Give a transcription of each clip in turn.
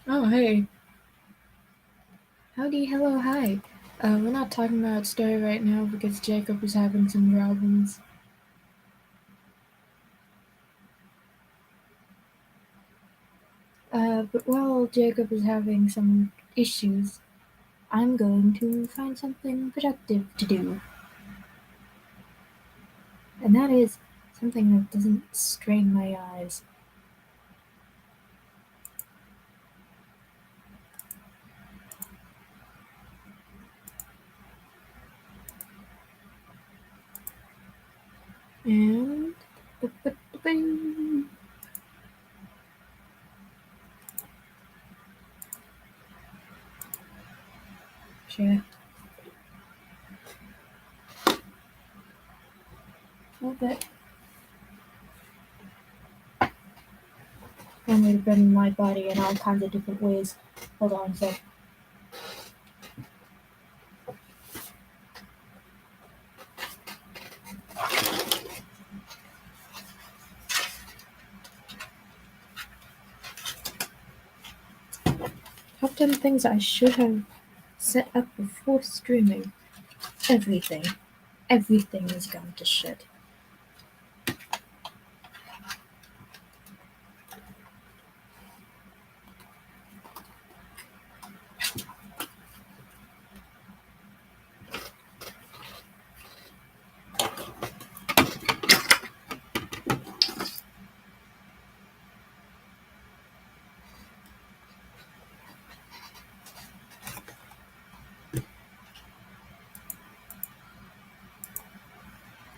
Oh, hey. Howdy, hello, hi. We're not talking about story right now because Jacob is having some problems. But while Jacob is having some issues, I'm going to find something productive to do. And that is something that doesn't strain my eyes. And. Sure. Okay. I'm going to bend my body in all kinds of different ways. Hold on a sec. Top 10 things I should have set up before streaming. Everything. Everything has gone to shit.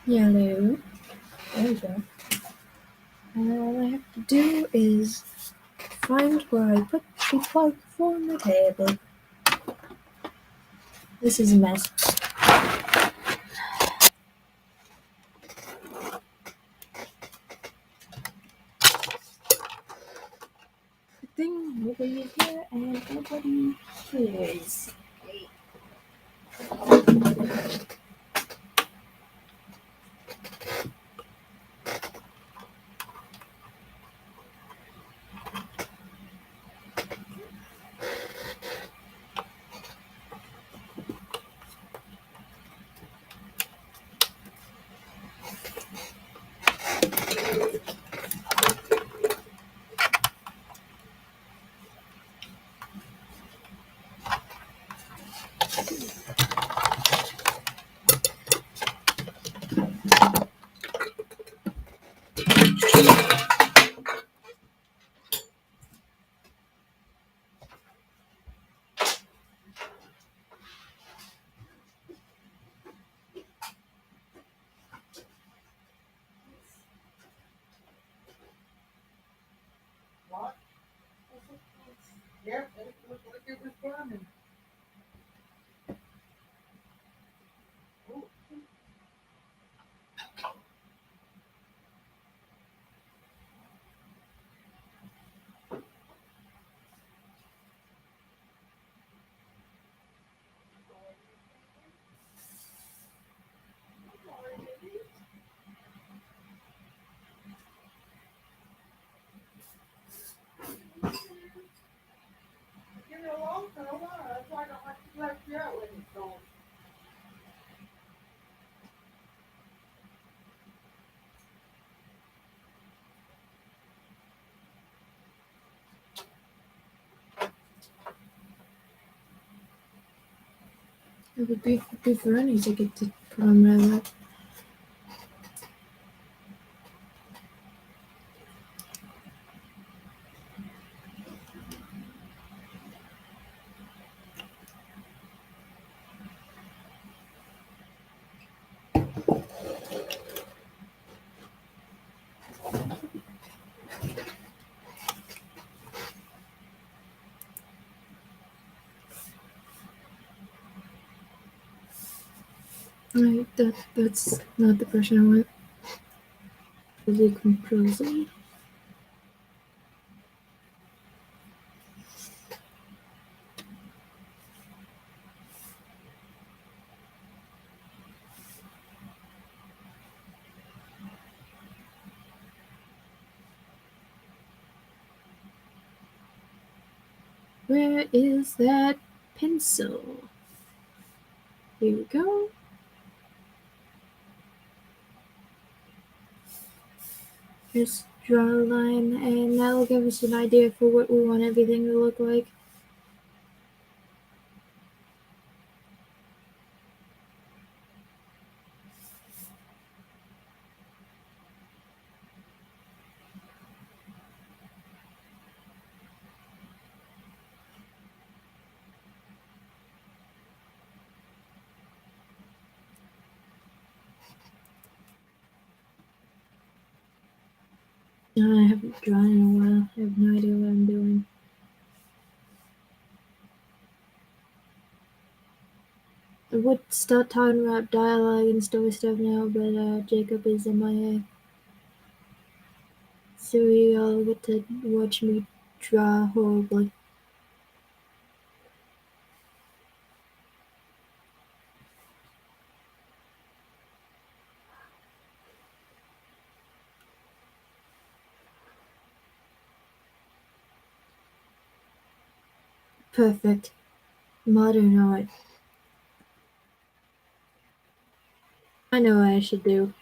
Yellow. There we go. And all I have to do is find where I put the plug for my table. This is a mess. The thing, nobody is here and nobody cares. Yep, it looked like it was burning. Give it a long for a while. That's why I don't like to let you out when it's gone. It would be happy for any to get to put on my lap. That's not the person I want. Really confusing. Where is that pencil? Here we go. Just draw a line, and that'll give us an idea for what we want everything to look like. I haven't drawn in a while. I have no idea what I'm doing. I would start talking about dialogue and story stuff now, but Jacob is MIA. So you all get to watch me draw horribly. Perfect. Modern art. I know what I should do.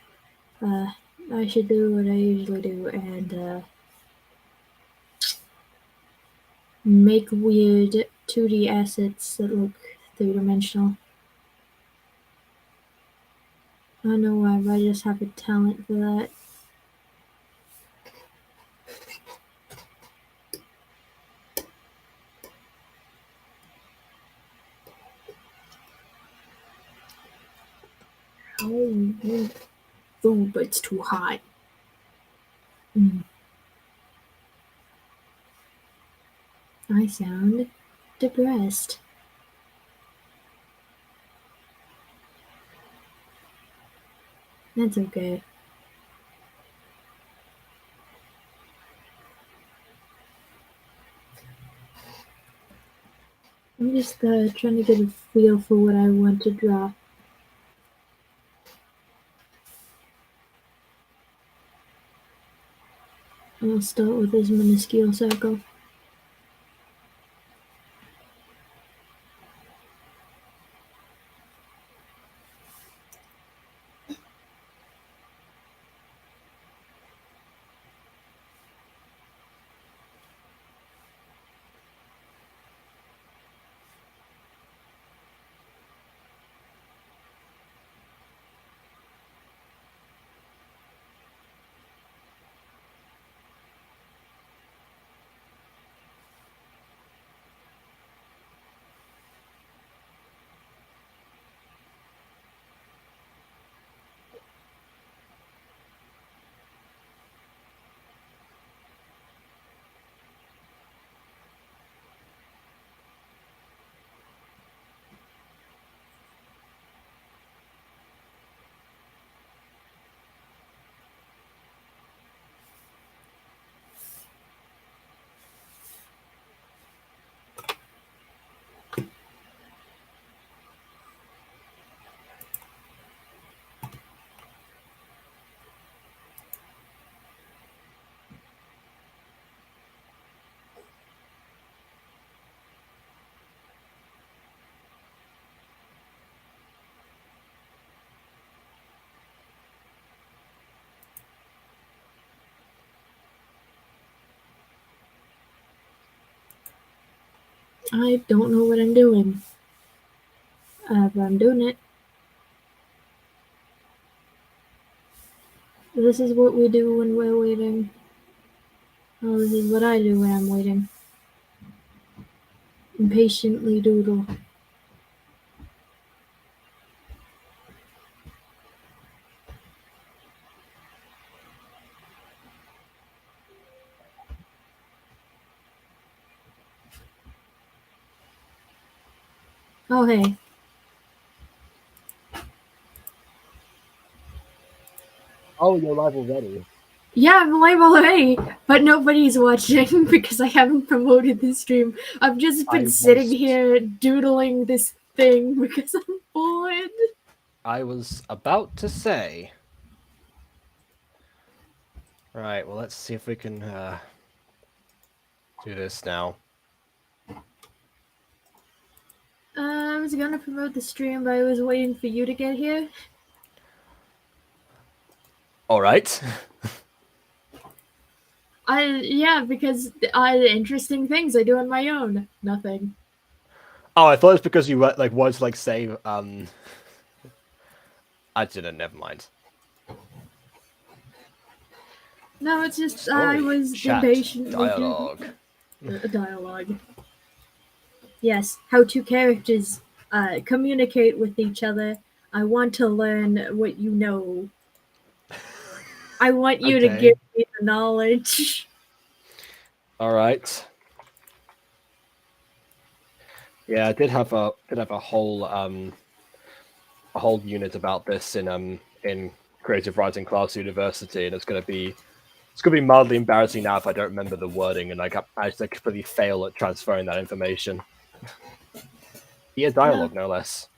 I should do what I usually do and make weird 2D assets that look three-dimensional. I don't know why, but I just have a talent for that. Oh, food, but it's too hot. I sound depressed. That's okay. I'm just trying to get a feel for what I want to draw. I'll start with this minuscule circle. I don't know what I'm doing, but I'm doing it. This is what we do when we're waiting. Oh, this is what I do when I'm waiting. Impatiently doodle. Oh, hey. Oh, you're live already. Yeah, I'm live already, but nobody's watching because I haven't promoted the stream. I've just been sitting here doodling this thing because I'm bored. I was about to say. Right, well, let's see if we can do this now. I was gonna promote the stream, but I was waiting for you to get here. All right. Yeah, because interesting things I do on my own. Nothing. Oh, I thought it's because you wanted to say I didn't. Never mind. No, it's just Story, I was chat, impatient. dialogue. Dialogue. Yes, how two characters communicate with each other. I want to learn what you know. I want you to give me the knowledge. All right. Yeah, I did have a whole unit about this in Creative Writing Class University, and it's gonna be mildly embarrassing now if I don't remember the wording, and I just completely fail at transferring that information. Yeah, dialogue, no less.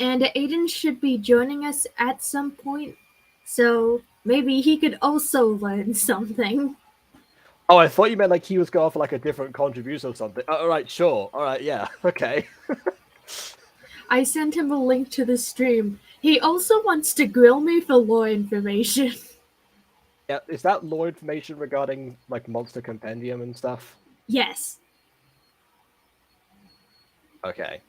And Aiden should be joining us at some point, so maybe he could also learn something. Oh, I thought you meant like he was going for like a different contribution or something. All right, sure. All right, yeah, okay. I sent him a link to the stream. He also wants to grill me for lore information. Yeah, is that lore information regarding like Monster Compendium and stuff? Yes. Okay.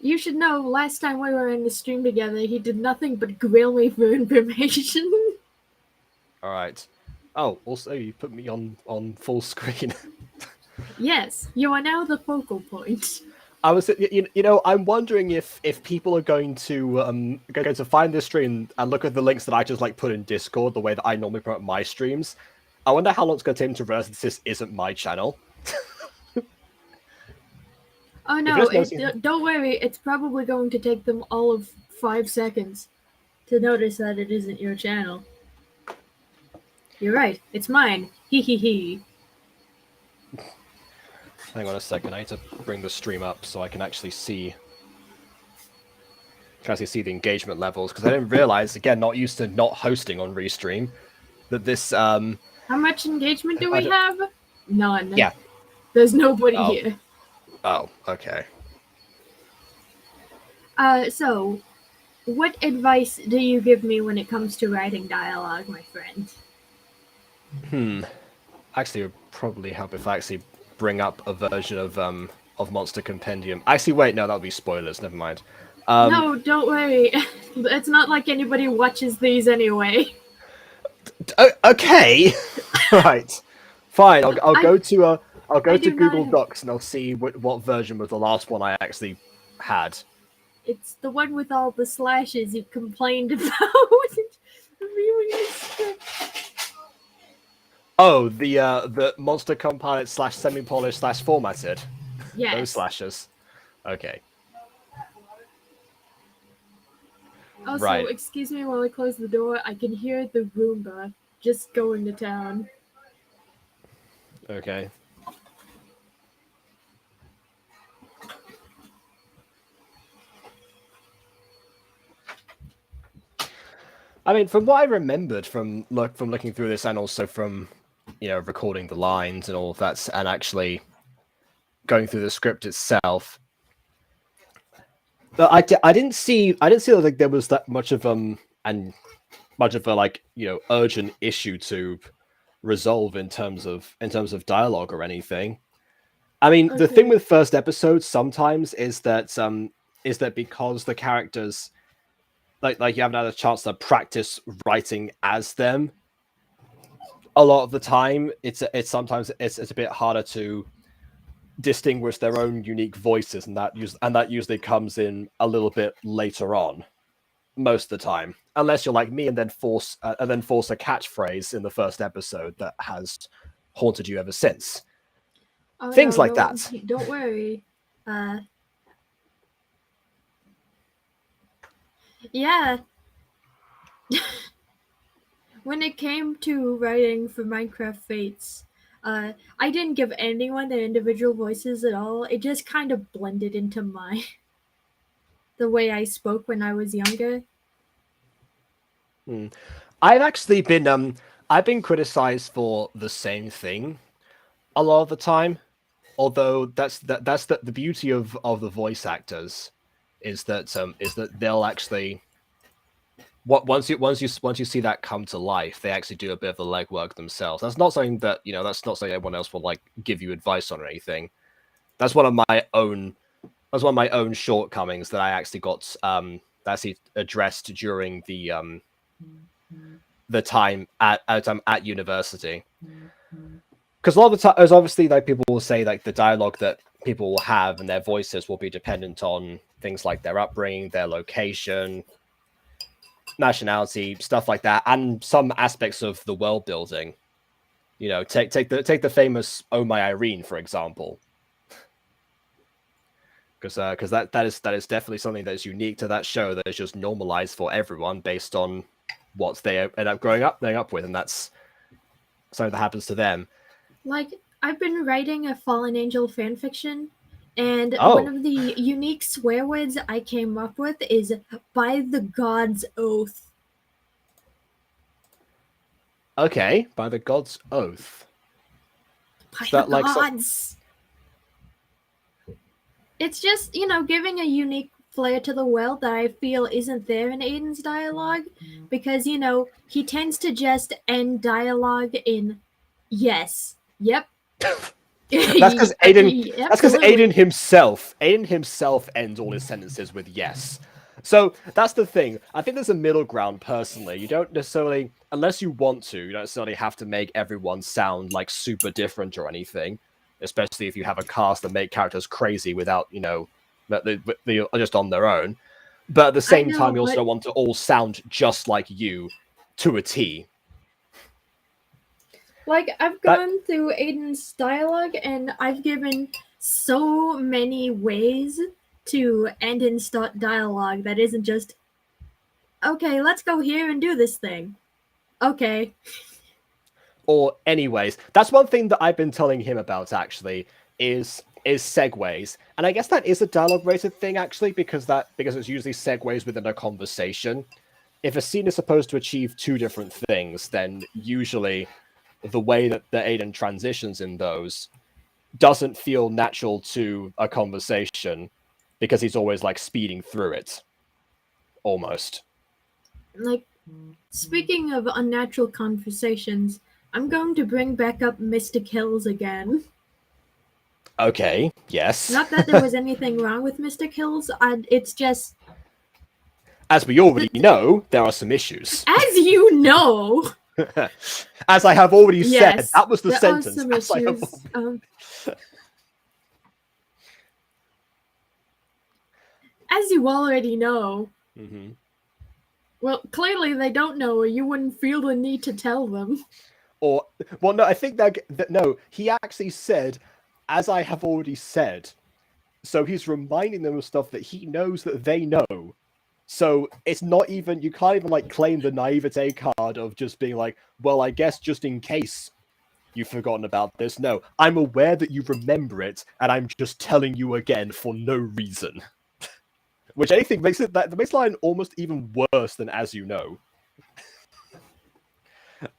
You should know, last time we were in the stream together, he did nothing but grill me for information. All right. Oh, also you put me on full screen. Yes, you are now the focal point. I was, I'm wondering if people are going to find this stream and look at the links that I just like put in Discord the way that I normally promote my streams. I wonder how long it's going to take to realize that this isn't my channel. Oh no, don't worry, it's probably going to take them all of 5 seconds to notice that it isn't your channel. You're right, it's mine. Hee hee hee. Hang on a second, I need to bring the stream up so I can actually see the engagement levels, because I didn't realize, again, not used to not hosting on Restream, that this How much engagement do we have? None. Yeah. There's nobody here. Oh, okay. So, what advice do you give me when it comes to writing dialogue, my friend? Actually, it would probably help if I actually bring up a version of Monster Compendium. Actually, wait, no, that would be spoilers. Never mind. No, don't worry. It's not like anybody watches these anyway. Okay. Right. Fine. I'll go to Google Docs and I'll see what version was the last one I actually had. It's the one with all the slashes you complained about. Oh, the Monster Compiled / semi-polished / formatted. Yes. Those slashes. Okay. Also, right. Excuse me while I close the door. I can hear the Roomba just going to town. Okay. I mean, from what I remembered from looking through this, and also from recording the lines and all of that, and actually going through the script itself, but I didn't see like there was that much of a urgent issue to resolve in terms of dialogue or anything. I mean, the thing with first episodes sometimes is that because the characters like you haven't had a chance to practice writing as them, a lot of the time it's sometimes a bit harder to distinguish their own unique voices, and that usually comes in a little bit later on, most of the time, unless you're like me and then force a catchphrase in the first episode that has haunted you ever since. Things like that. Don't worry. Yeah. When it came to writing for Minecraft Fates, I didn't give anyone their individual voices at all. It just kind of blended into the way I spoke when I was younger. I've actually been I've been criticized for the same thing a lot of the time. Although that's the beauty of the voice actors is that they'll actually once you see that come to life, they actually do a bit of the legwork themselves. That's not something that that's not something everyone else will like give you advice on or anything. That's one of my own shortcomings that I actually got that's addressed during the time at university. Because a lot of the time, as obviously, like people will say, like the dialogue that people will have and their voices will be dependent on things like their upbringing, their location, nationality, stuff like that, and some aspects of the world building. Take the famous "Oh My Irene" for example, because that is definitely something that is unique to that show that is just normalized for everyone based on what they end up growing up with, and that's something that happens to them. Like, I've been writing a Fallen Angel fanfiction, and one Oh, of the unique swear words I came up with is "by the God's oath." okay, by the God's oath. By Is the that like gods! It's just, giving a unique flair to the world that I feel isn't there in Aiden's dialogue, because, he tends to just end dialogue in yes, yep. That's because Aiden. That's because Absolutely. Aiden himself ends all his sentences with yes. So that's the thing. I think there's a middle ground. Personally, you don't necessarily, unless you want to, you don't necessarily have to make everyone sound like super different or anything. Especially if you have a cast that make characters crazy without, they just on their own. But at the same time, you also don't want to all sound just like you to a T. Like, I've gone through Aiden's dialogue, and I've given so many ways to end and start dialogue that isn't just, okay, let's go here and do this thing. Okay. Or anyways, that's one thing that I've been telling him about actually is segues. And I guess that is a dialogue rated thing actually, because it's usually segues within a conversation. If a scene is supposed to achieve two different things, then usually the way that the Aiden transitions in those doesn't feel natural to a conversation because he's always like speeding through it. Almost. Like, speaking of unnatural conversations, I'm going to bring back up Mystic Hills again. Okay, yes. Not that there was anything wrong with Mystic Hills, it's just... As we already know, there are some issues. As you know! As I have already Yes, said, that was the there sentence. Are some issues. As you already know. Mm-hmm. Well, clearly they don't know, or you wouldn't feel the need to tell them. Or, well, no, I think that no, he actually said, as I have already said. So he's reminding them of stuff that he knows that they know. So it's not even, you can't even like claim the naivete card of just being like, well, I guess just in case you've forgotten about this. No, I'm aware that you remember it, and I'm just telling you again for no reason. Which anything makes it that makes line almost even worse than as you know.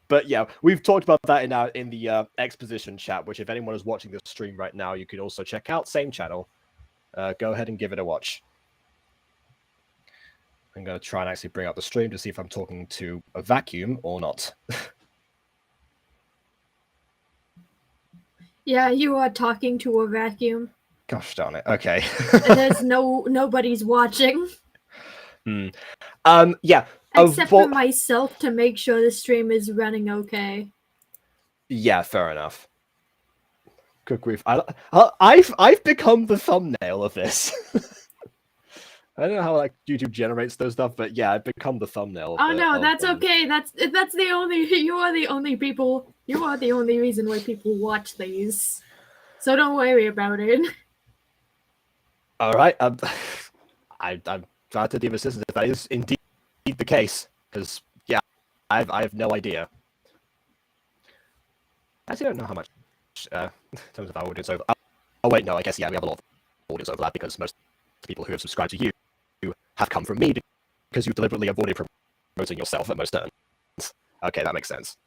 But yeah, we've talked about that in the exposition chat, which if anyone is watching this stream right now, you could also check out. Same channel. Go ahead and give it a watch. I'm going to try and actually bring up the stream to see if I'm talking to a vacuum or not. Yeah, you are talking to a vacuum. Gosh darn it. Okay. There's nobody's watching. Yeah. Except for myself to make sure the stream is running okay. Yeah, fair enough. Good grief. I've become the thumbnail of this. I don't know how like YouTube generates those stuff, but yeah, I've become the thumbnail. Oh no, that's okay. That's the only you are the only people. You are the only reason why people watch these. So don't worry about it. All right. I'm glad to give assistance if that is indeed the case, because yeah, I have no idea. I actually don't know how much in terms of our audience overlap. Oh wait, no, I guess yeah, we have a lot of audience overlap because most of the people who have subscribed to you have come from me because you deliberately avoided promoting yourself at most turns. Okay, that makes sense.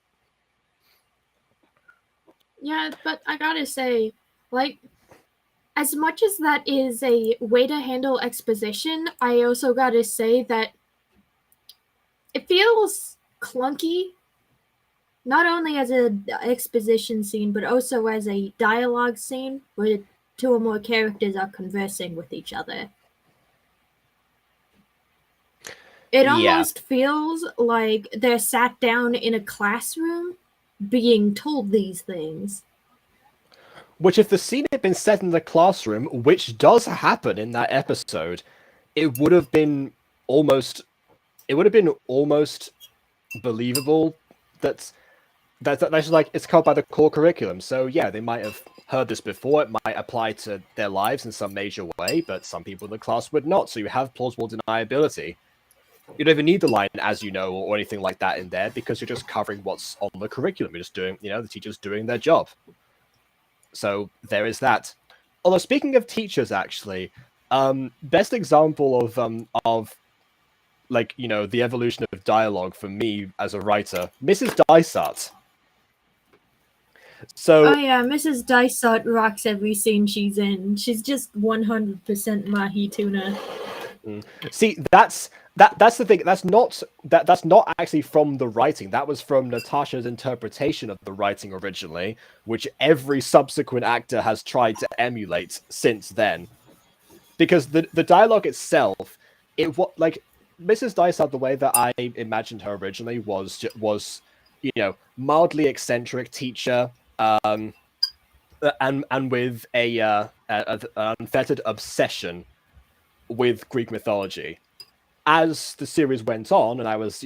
Yeah, but I gotta say, like, as much as that is a way to handle exposition, I also gotta say that it feels clunky, not only as an exposition scene, but also as a dialogue scene where two or more characters are conversing with each other. It almost feels like they're sat down in a classroom being told these things. Which, if the scene had been set in the classroom, which does happen in that episode, it would have been almost believable that's like it's covered by the core curriculum. So yeah, they might have heard this before. It might apply to their lives in some major way, but some people in the class would not. So you have plausible deniability. You don't even need the line "as you know" or anything like that in there because you're just covering what's on the curriculum. You're just doing, the teacher's doing their job. So there is that. Although speaking of teachers, actually, best example of like the evolution of dialogue for me as a writer, Mrs. Dysart. So oh yeah, Mrs. Dysart rocks every scene she's in. She's just 100% mahi tuna. See, that's the thing. That's not actually from the writing. That was from Natasha's interpretation of the writing originally, which every subsequent actor has tried to emulate since then. Because the dialogue itself, like Mrs. Dysart, the way that I imagined her originally was mildly eccentric teacher, and with an unfettered obsession with Greek mythology. As the series went on, and I was,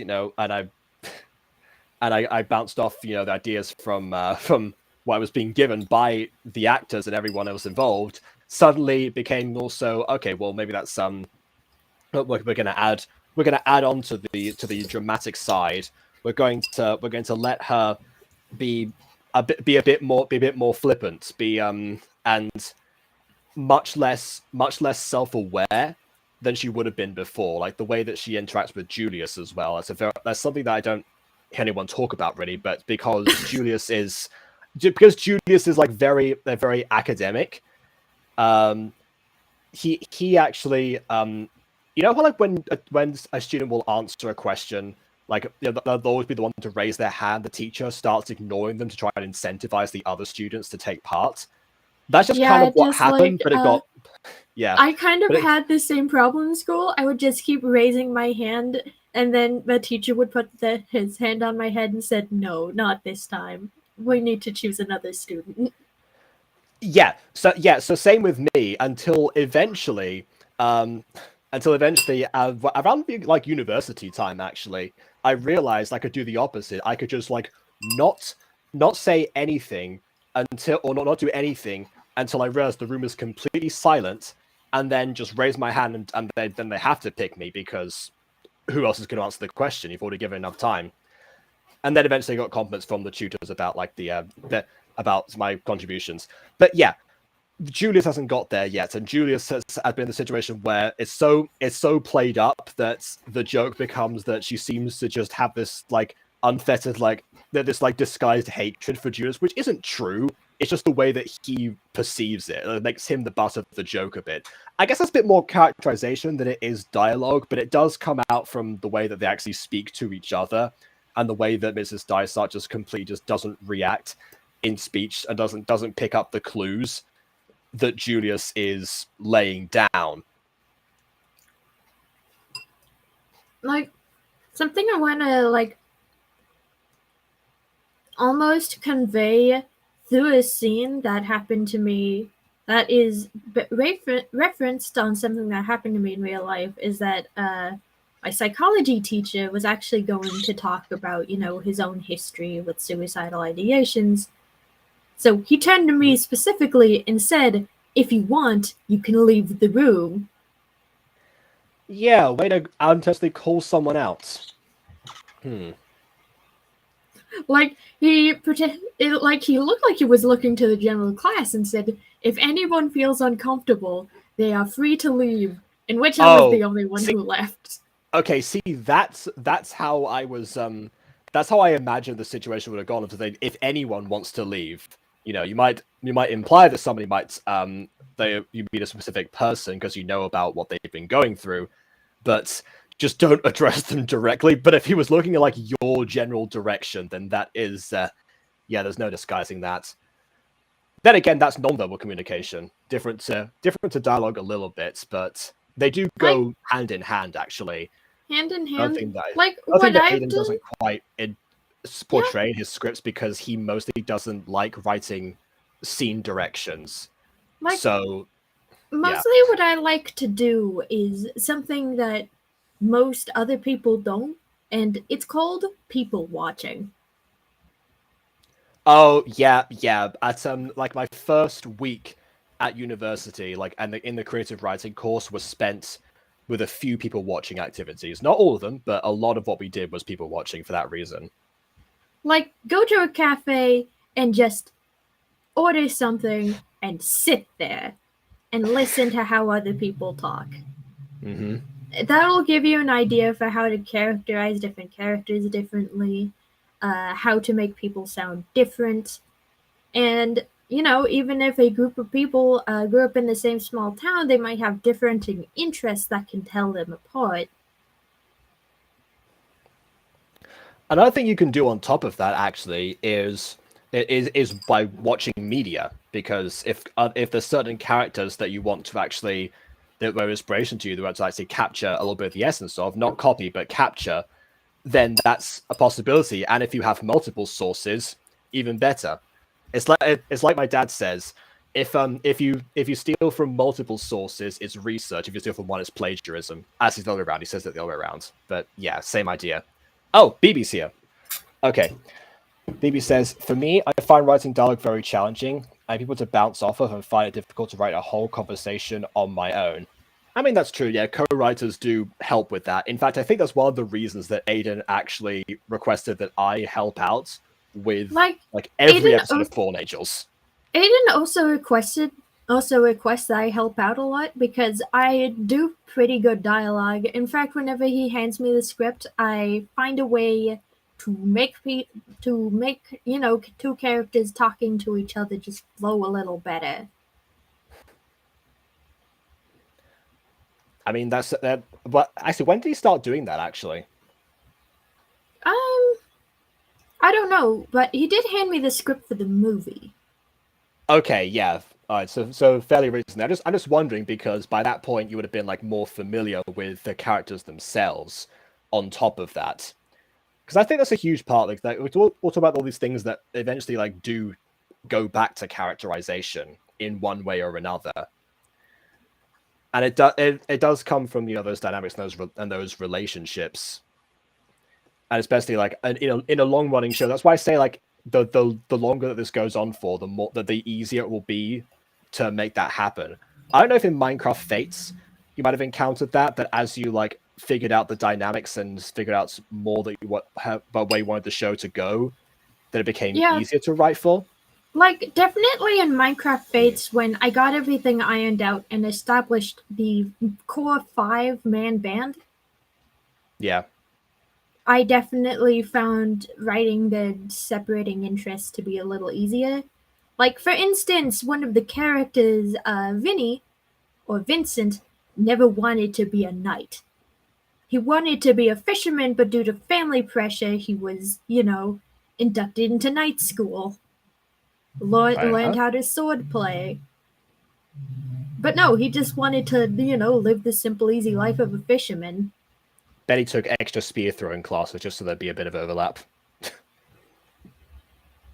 I bounced off, the ideas from what I was being given by the actors and everyone else involved. Suddenly, it became also okay. Well, maybe that's we're going to add on to the dramatic side. We're going to let her be a bit more flippant, and much less self-aware than she would have been before. Like the way that she interacts with Julius as well. That's something that I don't hear anyone talk about really, but because Julius is like very academic. He actually how like when a student will answer a question, like they'll always be the one to raise their hand. The teacher starts ignoring them to try and incentivize the other students to take part. That's just kind of what happened, but it got I kind of had the same problem in school. I would just keep raising my hand, and then the teacher would put his hand on my head and said, "No, not this time. We need to choose another student." So same with me until eventually around like university time, actually, I realized I could do the opposite. I could just like not say anything until, or not do anything until I realized the room is completely silent, and then just raise my hand, and then they have to pick me because who else is going to answer the question? You've already given enough time. And then eventually got compliments from the tutors about like about my contributions. But yeah, Julius hasn't got there yet, and Julius has been in the situation where it's so played up that the joke becomes that she seems to just have this like unfettered this like disguised hatred for Julius, which isn't true. It's just the way that he perceives it. It makes him the butt of the joke a bit. I guess that's a bit more characterization than it is dialogue, but it does come out from the way that they actually speak to each other, and the way that Mrs. Dysart just completely just doesn't react in speech and doesn't pick up the clues that Julius is laying down. Like, something I want to like almost convey through a scene that happened to me that is referenced on something that happened to me in real life is that my psychology teacher was actually going to talk about, his own history with suicidal ideations. So he turned to me specifically and said, "If you want, you can leave the room." Yeah, way to unintentionally call someone out. Like like he looked like he was looking to the general class and said, "If anyone feels uncomfortable, they are free to leave." In which I was Oh, the only one see, who left. okay, see, that's how I was. That's how I imagined the situation would have gone. If anyone wants to leave, you might imply that somebody might you meet a specific person because you know about what they've been going through, but just don't address them directly. But if he was looking at like your general direction, then that is, yeah, there's no disguising that. Then again, that's non-verbal communication, different to dialogue a little bit, but they do Like go hand in hand. Actually, hand in another hand. thing that Like another thing what that I've Aiden done. doesn't quite Yeah, portray in his scripts because he mostly doesn't like writing scene directions. like So yeah. mostly what I like to do is something that most other people don't, and it's called people watching. Oh yeah. At like my first week at university, like in the creative writing course was spent with a few people watching activities. Not all of them, but a lot of what we did was people watching for that reason. Like go to a cafe and just order something and sit there and listen to how other people talk. Hmm. That'll give you an idea for how to characterize different characters differently, how to make people sound different. And, even if a group of people grew up in the same small town, they might have differing interests that can tell them apart. Another thing you can do on top of that actually is by watching media, because if there's certain characters that you want to actually that were inspiration to you, that want to actually capture a little bit of the essence of, not copy but capture, then that's a possibility. And if you have multiple sources, even better. It's like my dad says, if you steal from multiple sources, it's research. If you steal from one, it's plagiarism. As it's the other way around. He says it the other way around. But yeah, same idea. Oh, BB's here. Okay. BB says, for me, I find writing dialogue very challenging. I have people to bounce off of and find it difficult to write a whole conversation on my own. I mean, that's true. Yeah, co-writers do help with that. In fact, I think that's one of the reasons that Aiden actually requested that I help out with Like, like every Aiden, episode of Fallen Angels. Aiden also requests that I help out a lot because I do pretty good dialogue. In fact, whenever he hands me the script, I find a way to make two characters talking to each other just flow a little better. I mean, that's that. But actually, when did he start doing that? Actually, Um, I don't know, but he did hand me the script for the movie. okay, yeah. All right, so fairly recently. I'm just wondering because by that point you would have been like more familiar with the characters themselves. On top of that, because I think that's a huge part. Like that, we'll talk about all these things that eventually like do go back to characterization in one way or another, and it does come from those dynamics and those relationships, and especially like in a long running show. That's why I say like the longer that this goes on for, the easier it will be to make that happen. I don't know if in Minecraft Fates you might have encountered that as you like figured out the dynamics and figured out more that about where you wanted the show to go, that it became Yeah, easier to write for. like definitely in Minecraft Fates, when I got everything ironed out and established the core 5-man band, Yeah. I definitely found writing the separating interests to be a little easier. Like, for instance, one of the characters, Vinny, or Vincent, never wanted to be a knight. He wanted to be a fisherman, but due to family pressure, he was, inducted into knight school. Learned Uh-huh. how to sword play. But no, he just wanted to, live the simple, easy life of a fisherman. Betty took extra spear throwing classes just so there'd be a bit of overlap.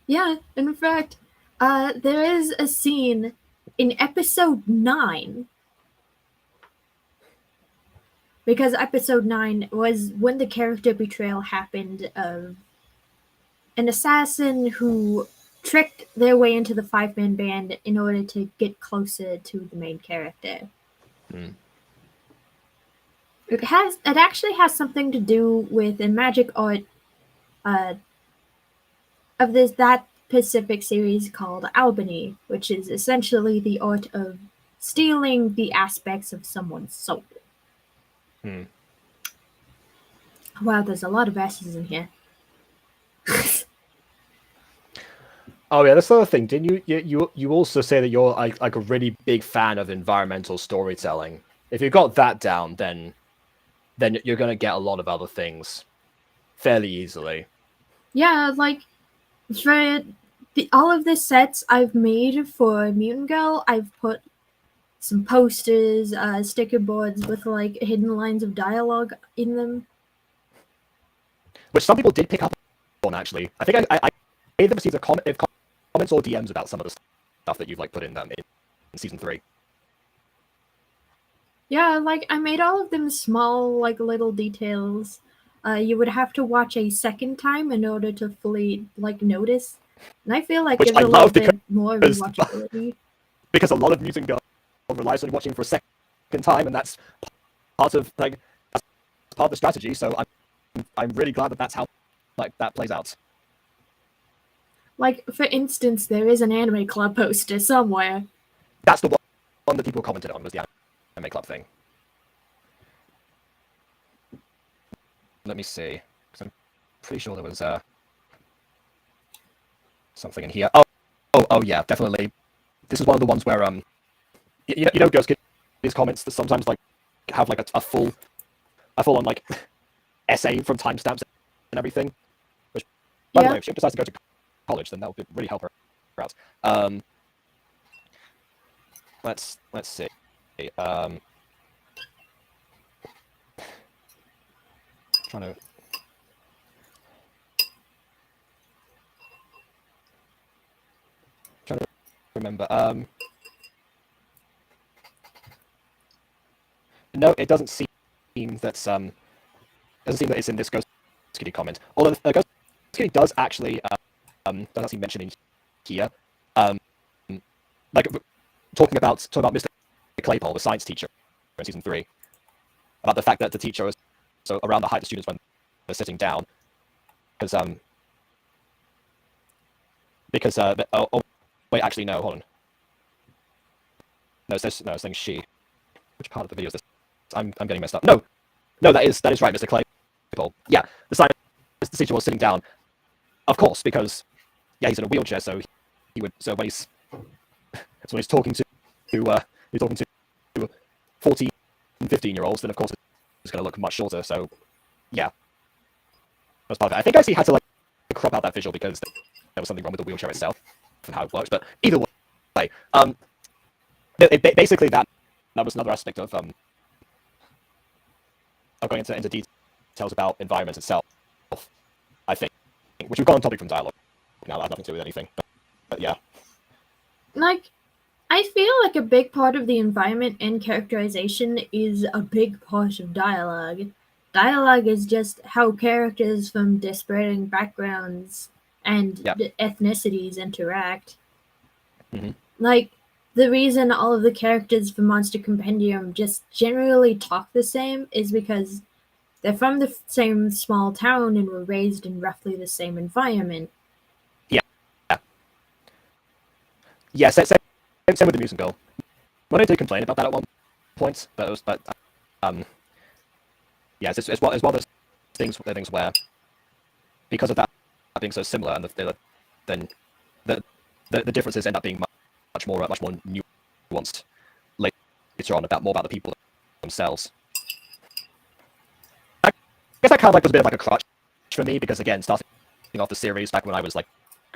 Yeah, in fact, there is a scene in episode 9, because episode 9 was when the character betrayal happened of an assassin who tricked their way into the 5-man band in order to get closer to the main character. Hmm. It actually has something to do with the magic art uh, of that Pacific series called Albany, which is essentially the art of stealing the aspects of someone's soul. Hmm. Wow, there's a lot of S's in here. Oh yeah, that's the other thing. Didn't you also say that you're like a really big fan of environmental storytelling? If you got that down, then you're gonna get a lot of other things fairly easily. Yeah, like for all of the sets I've made for Mutant Girl, I've put some posters, sticker boards with like hidden lines of dialogue in them. Which some people did pick up on, actually. I think I either received comments or DMs about some of the stuff that you've like put in in season 3. Yeah, like I made all of them small, like little details. You would have to watch a second time in order to fully like notice. And I feel like Which there's I a little love bit more because- rewatchability. Because a lot of Mutant Girl relies on watching for a second time, and that's part of the strategy. So I'm really glad that that's how like that plays out. Like for instance, there is an anime club poster somewhere. That's the one that people commented on, was the anime club thing. Let me see, because I'm pretty sure there was something in here. Oh yeah, definitely. This is one of the ones where you know Ghost Kid, these comments that sometimes like have like a full on like essay from timestamps and everything. Which, by the way, if she decides to go to college, then that would really help her out. Let's see. Trying to remember. No, it doesn't seem that it's in this Ghost Kitty comment. Although Ghost Kitty does actually does actually mention in here, like talking about Mr. Claypole, the science teacher in season 3, about the fact that the teacher is so around the height of students when they're sitting down, because wait, actually no, hold on. No, it's saying she. Which part of the video is this? I'm getting messed up. No, that is right, Mr. Claypole. Yeah, the science teacher was sitting down, of course, because yeah, he's in a wheelchair, so he would when he's talking to 14 and 15-year-olds, then of course it's going to look much shorter. So yeah, that's part of it. I think I actually had to like crop out that visual because there was something wrong with the wheelchair itself and how it works. But either way, basically that was another aspect of going into details about environment itself, I think, which we've gone on topic from dialogue. Now that has nothing to do with anything. But yeah. Like, I feel like a big part of the environment and characterization is a big part of dialogue. Dialogue is just how characters from disparate backgrounds and ethnicities interact. Mm-hmm. Like, the reason all of the characters from Monster Compendium just generally talk the same is because they're from the same small town and were raised in roughly the same environment. Yeah, same with the Mutant Girl. When I did complain about that at one point, yeah, it's one of those things where, because of that being so similar, and then the differences end up being much more nuanced later on more about the people themselves. I guess that kind of like was a bit of like a crutch for me, because again, starting off the series back when I was like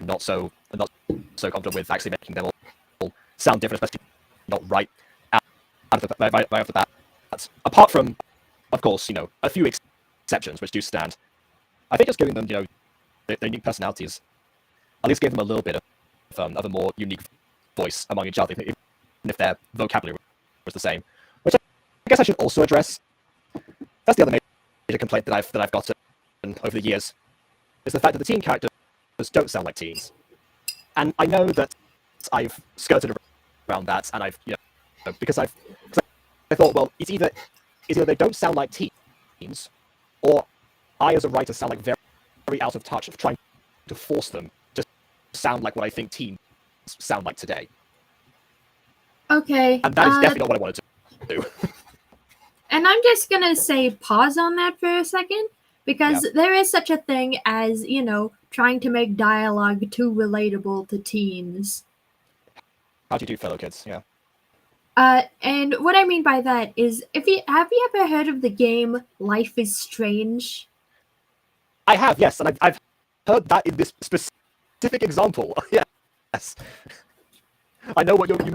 not so confident with actually making them all sound different, especially not right off the bat. Apart from, of course, a few exceptions which do stand. I think just giving them, their unique personalities, at least gave them a little bit of a more unique voice among each other, even if their vocabulary was the same. Which I guess I should also address. That's the other major complaint that I've gotten over the years, is the fact that the teen characters don't sound like teens. And I know that I've skirted around that, and I've, because I thought, well, it's either is either they don't sound like teens, or I, as a writer, sound like very, very out of touch of trying to force them to sound like what I think teens sound like today. Okay. And that is definitely not what I wanted to do. And I'm just gonna say pause on that for a second, because Yeah. there is such a thing as, trying to make dialogue too relatable to teens. How do you do, fellow kids? Yeah. And what I mean by that is, have you ever heard of the game Life is Strange? I have, yes, and I've heard that in this specific example. Yes. I know what you mean.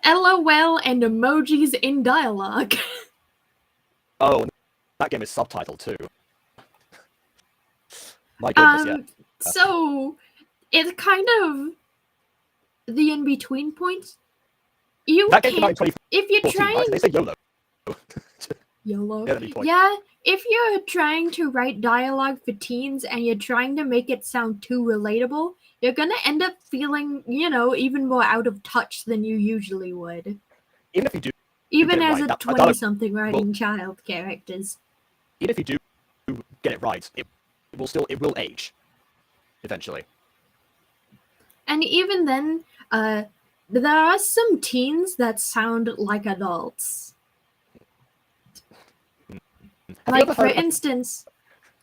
LOL and emojis in dialogue. Oh, that game is subtitled too. My goodness, yeah. So it's kind of the in-between point. You That game came out in can't, 2014, if you're trying, right? They say YOLO. YOLO. Yeah, at any point. Yeah, if you're trying to write dialogue for teens and you're trying to make it sound too relatable, you're gonna end up feeling, even more out of touch than you usually would. Even if you do, Even get it as right, a that- 20-something writing child characters. even if you do get it right, it will age eventually. And even then, there are some teens that sound like adults. Have you Like, ever for heard of- instance,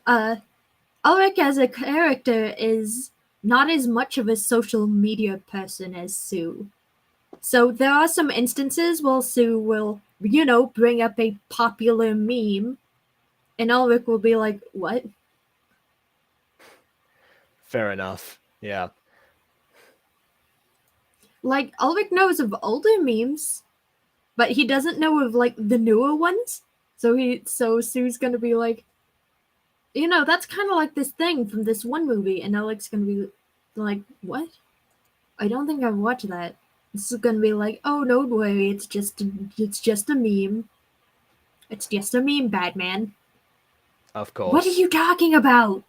Ulrich as a character is not as much of a social media person as Sue. So there are some instances where Sue will, bring up a popular meme, and Ulrich will be like, what? Fair enough. Yeah. Like, Ulrich knows of older memes, but he doesn't know of, like, the newer ones. So Sue's gonna be like, that's kind of like this thing from this one movie, and Ulrich's gonna be like, what? I don't think I've watched that. This is gonna be like, oh, don't worry, it's just a meme. It's just a meme, Batman. Of course. What are you talking about?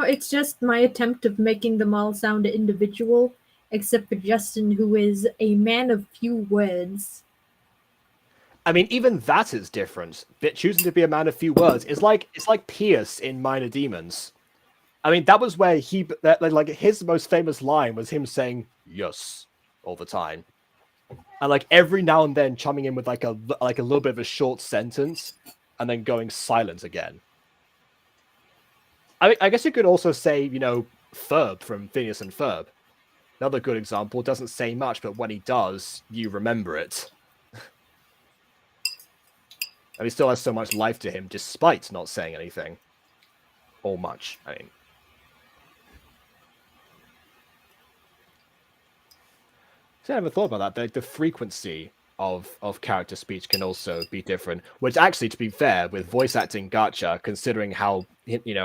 It's just my attempt of making them all sound individual, except for Justin, who is a man of few words. I mean, even that is different. Choosing to be a man of few words is like Pierce in Minor Demons. I mean, that was where like his most famous line was him saying "yes" all the time, and like every now and then chumming in with like a little bit of a short sentence, and then going silent again. I guess you could also say, Ferb from Phineas and Ferb. Another good example. Doesn't say much, but when he does, you remember it. And he still has so much life to him, despite not saying anything. Or much, I mean. So I never thought about that. The frequency of character speech can also be different. Which actually, to be fair, with voice acting gacha, considering how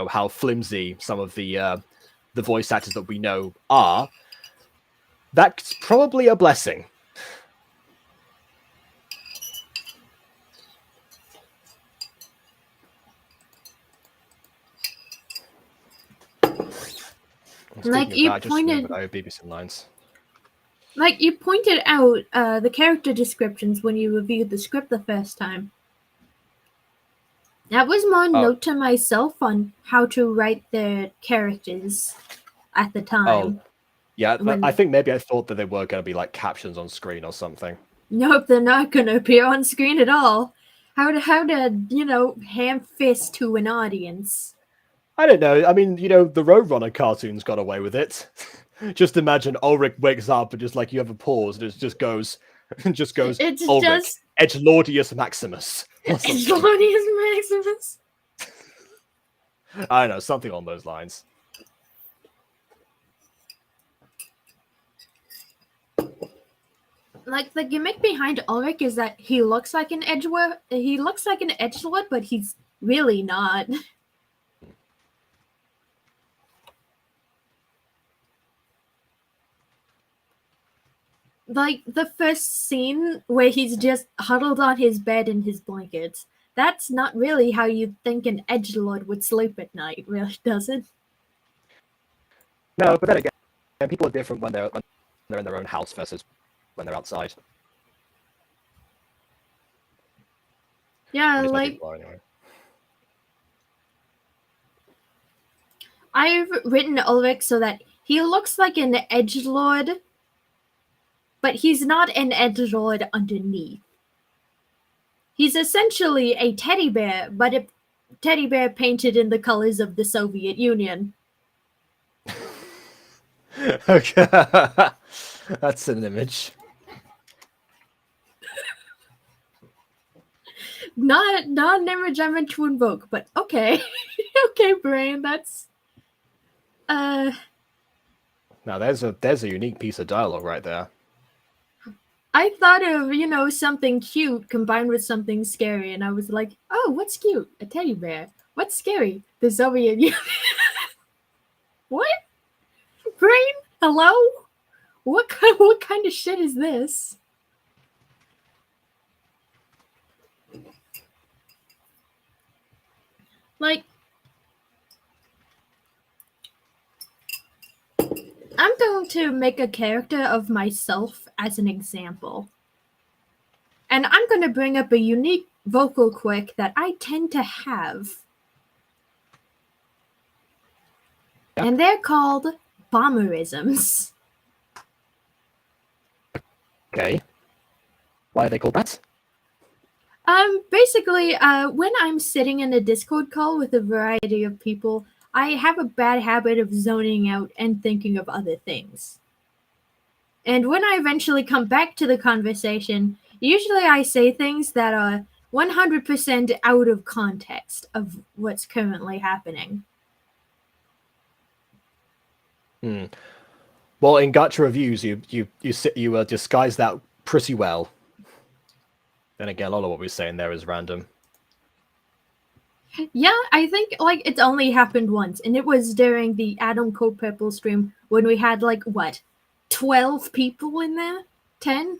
how flimsy some of the voice actors that we know are, that's probably a blessing. Like you pointed, BBC lines. like you pointed out the character descriptions when you reviewed the script the first time. That was more note to myself on how to write the characters at the time. Oh, yeah. I think maybe I thought that they were going to be like captions on screen or something. Nope, they're not going to appear on screen at all. How to ham fist to an audience. I don't know. I mean, the Roadrunner cartoons got away with it. Just imagine Ulrich wakes up and just like you have a pause and it just goes, It's Ulrich, just Edgelordius Maximus. Edgelordius Maximus. I don't know, something along those lines. Like the gimmick behind Ulrich is that he looks like an edgelord. He looks like an edgelord, but he's really not. Like the first scene where he's just huddled on his bed in his blankets. That's not really how you'd think an edgelord would sleep at night, really, does it? No, but then again, people are different when they're in their own house versus when they're outside. Yeah, At least my like people are anyway. I've written Ulrich so that he looks like an edgelord, but he's not an edgelord underneath. He's essentially a teddy bear, but a teddy bear painted in the colors of the Soviet Union. Okay, that's an image. Not an image I meant to invoke, but okay. Okay, Brain, that's Now there's a unique piece of dialogue right there. I thought of, something cute combined with something scary, and I was like, oh, what's cute? A teddy bear. What's scary? The Soviet Union. What? Brain? Hello? What kind of shit is this? Like, I'm going to make a character of myself as an example. And I'm going to bring up a unique vocal quirk that I tend to have. Yeah. And they're called bomberisms. Okay. Why are they called that? Basically, when I'm sitting in a Discord call with a variety of people, I have a bad habit of zoning out and thinking of other things. And when I eventually come back to the conversation, usually I say things that are 100% out of context of what's currently happening. Well, in Gacha reviews, you disguise that pretty well. Then again, a lot of what we're saying there is random. Yeah, I think it's only happened once, and it was during the Adam Code Purple stream when we had 12 people in there, 10.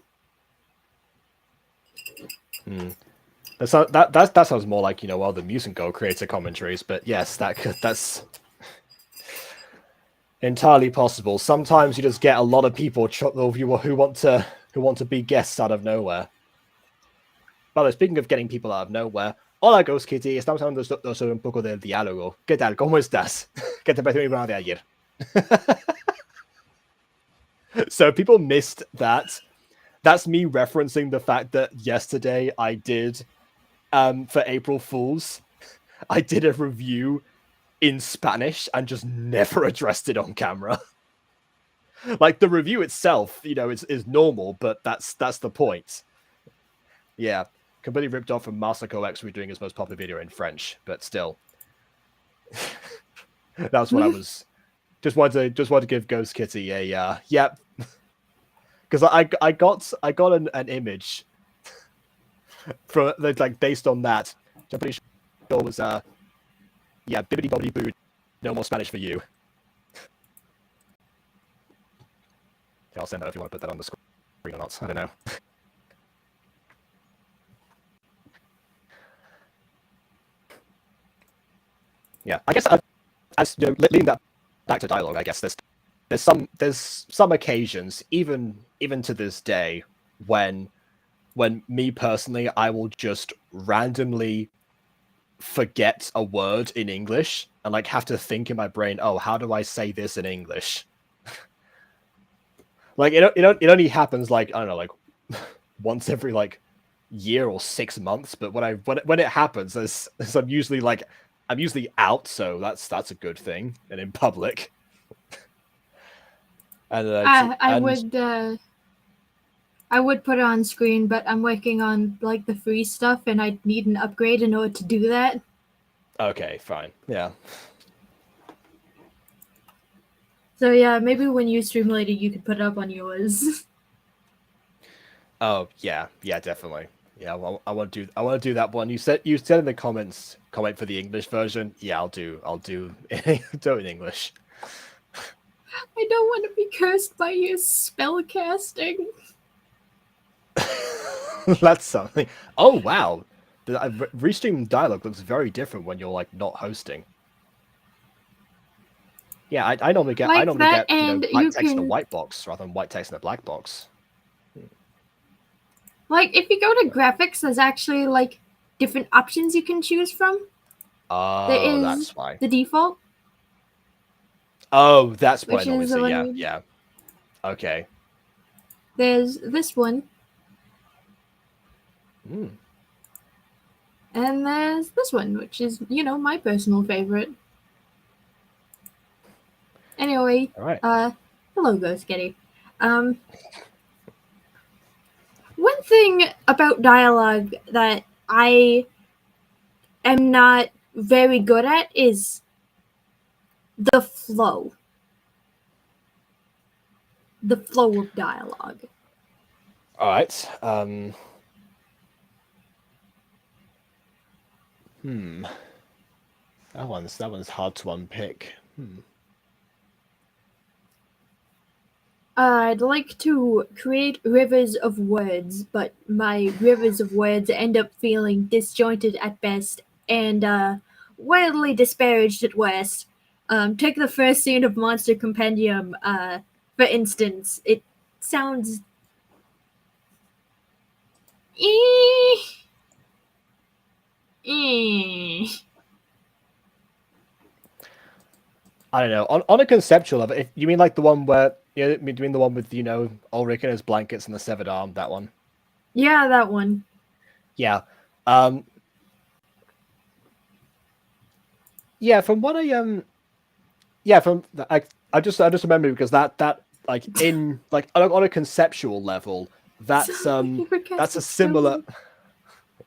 That sounds more like well, the Mutant Girl creator commentaries, but yes, that's entirely possible. Sometimes you just get a lot of people who want to be guests out of nowhere. By the way, speaking of getting people out of nowhere, hola Ghost Kitty, estamos hablando sobre un poco del diálogo. ¿Qué tal? ¿Cómo estás? ¿Qué te pareció mi programa de ayer? So people missed that. That's me referencing the fact that yesterday I did, for April Fools, I did a review in Spanish and just never addressed it on camera. Like the review itself, is normal, but that's the point. Yeah, completely ripped off from Masako X, who's doing his most popular video in French, but still, that's what I was. Just wanted to give Ghost Kitty a yep, because I got an image from based on that. I'm pretty sure it was yeah, bibbidi bobbidi boo, no more Spanish for you. I'll send that if you want to put that on the screen or not. I don't know. Yeah, I guess as leading that back to dialogue, I guess there's some occasions, even to this day, when me personally, I will just randomly forget a word in English and have to think in my brain, oh, how do I say this in English? It only happens I don't know, once every year or 6 months, but when it happens, I'm usually out, so that's a good thing, and in public. And I would put it on screen, but I'm working on the free stuff, and I need an upgrade in order to do that. Okay, fine. Yeah. So yeah, maybe when you stream later, you could put it up on yours. Oh yeah, definitely. Yeah, well, I want to do that one. You said in the comments, comment for the English version. Yeah, I'll do do it in English. I don't want to be cursed by your spell casting. That's something. Oh wow, the restream dialogue looks very different when you're not hosting. Yeah, I normally get Like that, you know, and black you text in a can, white box rather than white text in a black box. like, if you go to graphics, there's actually like different options you can choose from. There Oh, is that's why. the default, Oh, that's what I which normally is the see. one Yeah, you. yeah. Okay. There's this one, Hmm. and there's this one, which is, my personal favorite. Anyway, All right. hello, Ghost Kitty. Um, one thing about dialogue that I am not very good at is the flow. The flow of dialogue. All right. Hmm. That one's hard to unpick. Hmm. I'd like to create rivers of words, but my rivers of words end up feeling disjointed at best and wildly disparaged at worst. Take the first scene of Monster Compendium, for instance. It sounds. Eh, eh. I don't know. On a conceptual level, if you mean like the one where you mean the one with Ulrich and his blankets and the severed arm, that one. Yeah, that one. Yeah. Yeah, from what I just remember because that like in like on a conceptual level, that's You were that's a casting similar. spells.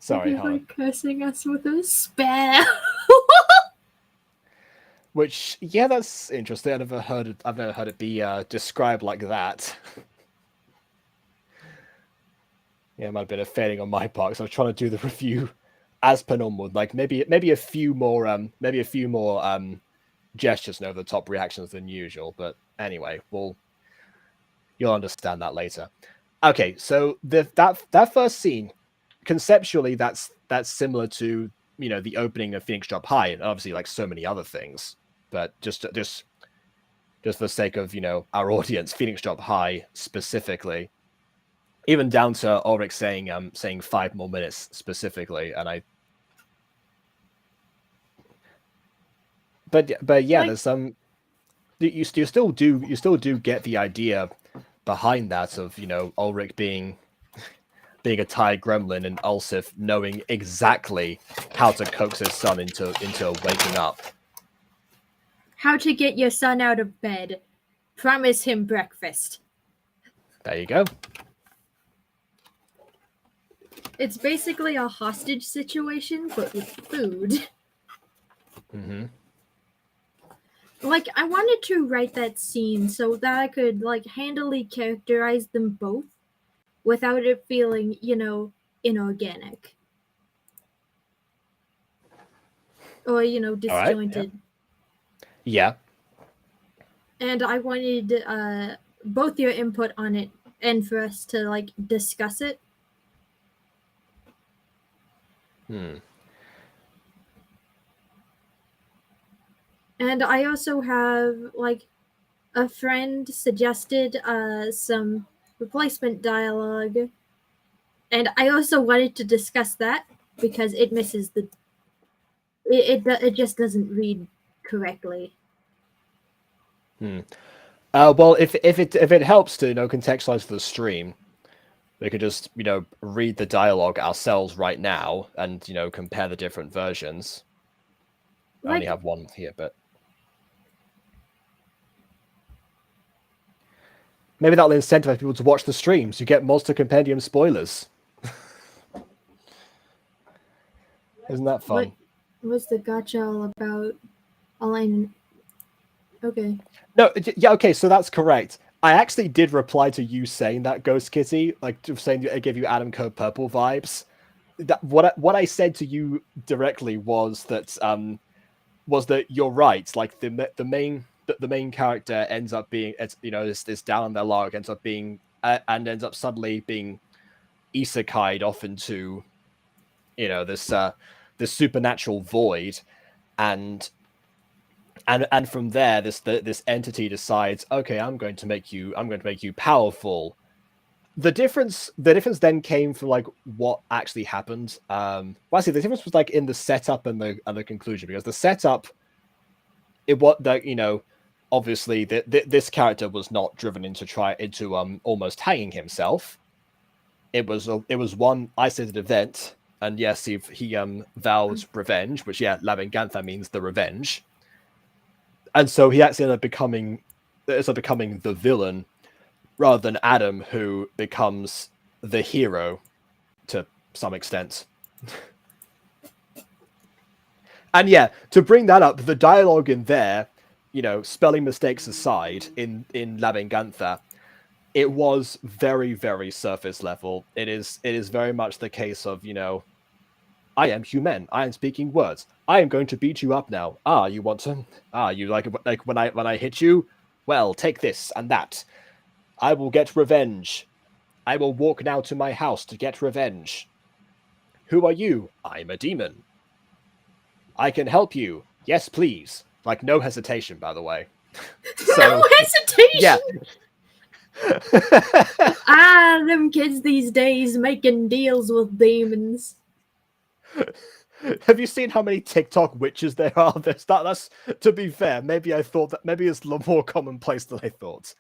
Sorry, You were Hannah. cursing us with a spell. Which yeah, that's interesting. I've never heard it be described like that. Yeah, it might have been a failing on my part because I was trying to do the review as per normal. Like maybe a few more gestures and over the top reactions than usual. But anyway, you'll understand that later. Okay, so that first scene, conceptually, that's similar to the opening of Phoenix Drop High, and obviously like so many other things. But just for the sake of our audience, Phoenix Drop High specifically, even down to Ulrich saying 5 more minutes specifically, and I. But yeah, Like, there's some. You still do get the idea behind that of Ulrich being a Thai gremlin and Ulsif knowing exactly how to coax his son into waking up. how to get your son out of bed. Promise him breakfast. There you go. It's basically a hostage situation, but with food. Mm-hmm. Like, I wanted to write that scene so that I could, like, handily characterize them both without it feeling, inorganic. Or, All right. disjointed. Yeah. And I wanted both your input on it and for us to, like, discuss it. Hmm. And I also have, like, a friend suggested some replacement dialogue. And I also wanted to discuss that because it misses the. It just doesn't read correctly. Hmm. Well, if it helps to contextualize for the stream, we could just read the dialogue ourselves right now and compare the different versions. I only Like, have one here, but maybe that'll incentivize people to watch the streams. You get Monster Compendium spoilers. Isn't that fun? what's the gotcha all about? Align. Okay. No, yeah, okay, so that's correct. I actually did reply to you saying that, Ghost Kitty, like saying it gave you Adam Code Purple vibes. What I said to you directly was that you're right. Like the main character ends up being this down on their log ends up being and ends up suddenly being isekai'd off into this supernatural void, and and from there, this entity decides, okay, I'm going to make you powerful. The difference then came from like what actually happened. Well, actually, the difference was like in the setup and the conclusion, because the setup, it was that, you know, obviously this character was not driven into almost hanging himself. It was one isolated event, and yes, he vowed revenge, which, yeah, La Venganza means the revenge, and so he actually ended up becoming the villain rather than Adam, who becomes the hero to some extent. And yeah, to bring that up, the dialogue in there, you know, spelling mistakes aside, in La Venganza, it was very, very surface level. It is very much the case of, you know, I am human. I am speaking words. I am going to beat you up now. Ah, you want to? Ah, you like when I hit you? Well, take this and that. I will get revenge. I will walk now to my house to get revenge. Who are you? I'm a demon. I can help you. Yes, please. Like, no hesitation, by the way. No hesitation. Yeah. Them kids these days making deals with demons. Have you seen how many TikTok witches there are? That's to be fair. Maybe I thought that maybe it's a lot more commonplace than I thought.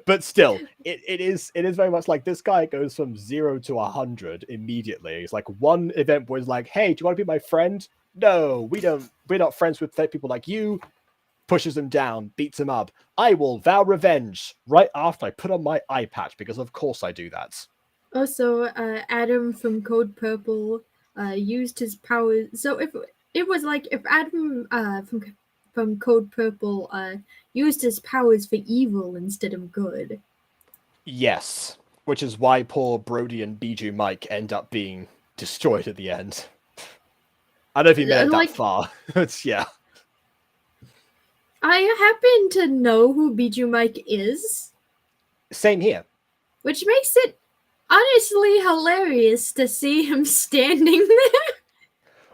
But still, it is very much like this guy goes from 0 to 100 immediately. It's like one event was like, "Hey, do you want to be my friend?" No, we don't. We're not friends with people like you. Pushes him down, beats him up. I will vow revenge right after I put on my eye patch, because of course I do that. Also, Adam from Code Purple used his powers. So if it was like if Adam from Code Purple used his powers for evil instead of good. Yes, which is why poor Brody and Bijou Mike end up being destroyed at the end. I don't know if he made it that far. But yeah. I happen to know who Bijou Mike is. Same here. Which makes it honestly hilarious to see him standing there.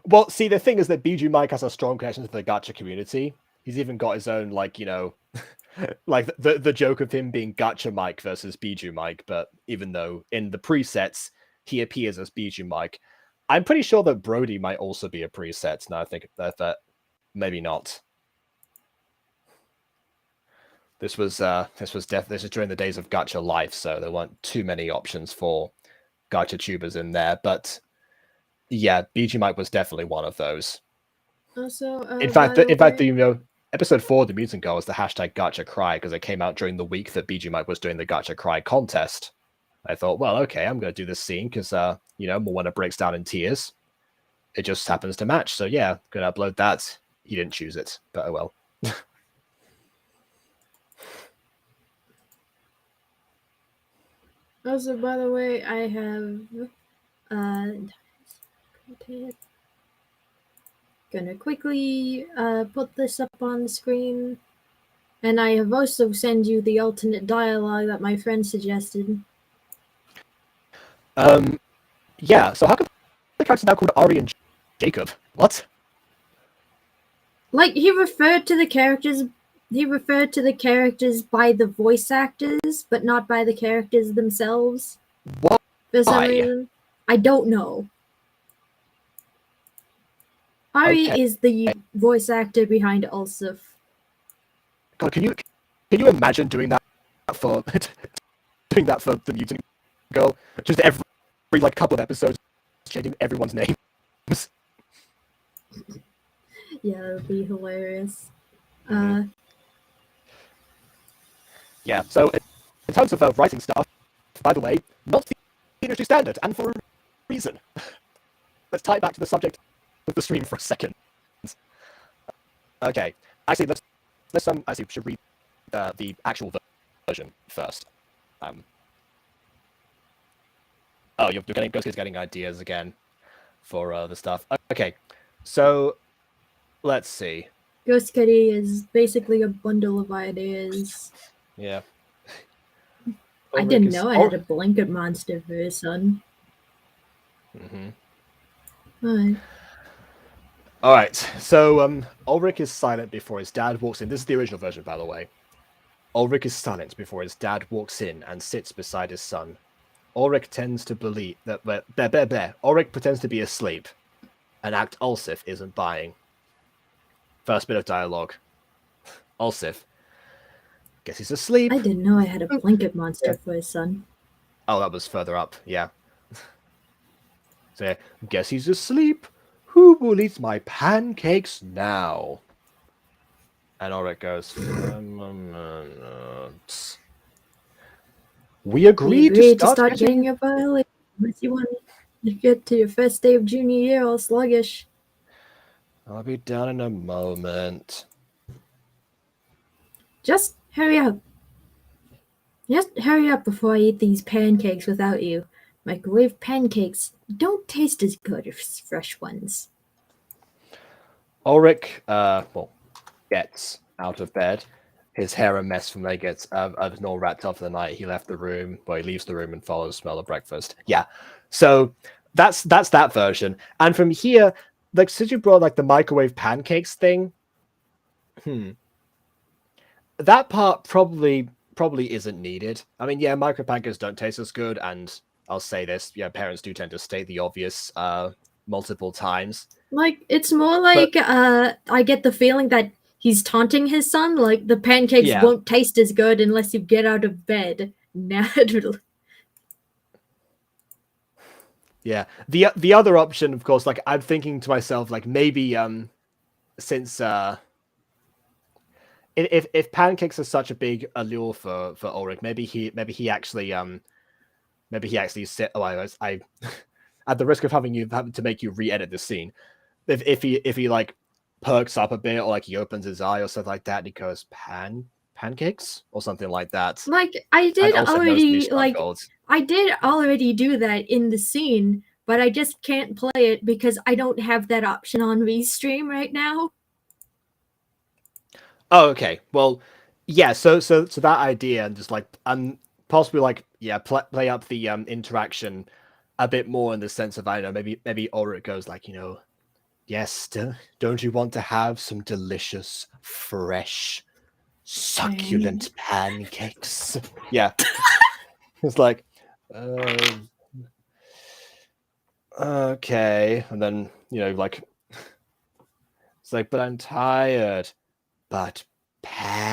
Well, see, the thing is that Bijou Mike has a strong connection to the gacha community. He's even got his own, like, you know, like the joke of him being Gacha Mike versus Bijou Mike, but even though in the presets he appears as Bijou Mike, I'm pretty sure that Brody might also be a preset. Now I think that maybe not. This was during the days of Gacha Life, so there weren't too many options for Gacha tubers in there. But yeah, Bijou Mike was definitely one of those. Also, in fact, you know, episode 4 of the Mutant Girl was the hashtag Gacha Cry, because it came out during the week that Bijou Mike was doing the Gacha Cry contest. I thought, well, okay, I'm going to do this scene because, you know, Moana breaks down in tears. It just happens to match. So yeah, going to upload that. He didn't choose it, but oh well. Also, by the way, I have gonna quickly put this up on the screen, and I have also sent you the alternate dialogue that my friend suggested. Yeah, so how come the character's now called Ari and Jacob? What? Like, he referred to the characters by the voice actors, but not by the characters themselves. What? For some reason. I don't know. Ari is the voice actor behind Ulsif. God, can you imagine doing that for the Mutant Girl? Just every like couple of episodes, changing everyone's names. Yeah, that would be hilarious. Yeah, so in terms of writing stuff, by the way, not the industry standard, and for a reason. Let's tie it back to the subject of the stream for a second. Okay, actually, let's actually we should read the actual version first. Oh, you're getting ideas again for the stuff. Okay, so let's see. Ghost Kitty is basically a bundle of ideas. Yeah. I didn't know I had a blanket monster for a son. Mm-hmm. Right. All right. So Ulrich is silent before his dad walks in. This is the original version, by the way. Ulrich is silent before his dad walks in and sits beside his son. Ulrich tends to believe that Ulrich pretends to be asleep, an act Ulsif isn't buying. First bit of dialogue. Ulsif. Guess he's asleep. I didn't know I had a blanket monster for a son. Oh, that was further up, yeah. So, guess he's asleep. Who will eat my pancakes now? And Ulrich goes, we agreed to start getting your violin unless you want to get to your first day of junior year all sluggish. I'll be down in a moment. Just hurry up. Just hurry up before I eat these pancakes without you. Microwave pancakes don't taste as good as fresh ones. Ulrich, gets out of bed. His hair a mess from they gets all wrapped up for the night. He left the room. Well, he leaves the room and follows the smell of breakfast. Yeah. So that's that version. And from here, like since you brought like the microwave pancakes thing, that part probably isn't needed. I mean, yeah, microwave pancakes don't taste as good, and I'll say this, yeah, parents do tend to state the obvious multiple times. Like, it's more like, I get the feeling that he's taunting his son, like, the pancakes won't taste as good unless you get out of bed. Naturally. Yeah. The other option, of course, like, I'm thinking to myself, like, maybe, since, if pancakes are such a big allure for Ulrich, maybe he actually said, I at the risk of having to make you re-edit the scene, if he like perks up a bit or like he opens his eye or something like that, and he goes pancakes or something like that. Like I did already do that in the scene, but I just can't play it because I don't have that option on Restream right now. Oh, okay. Well, yeah. So that idea and just like possibly like play up the interaction a bit more in the sense of, I don't know, maybe Ulrich goes like, yes, don't you want to have some delicious, fresh, succulent pancakes? Yeah. It's like, okay. And then, like, it's like, but I'm tired. But pancakes.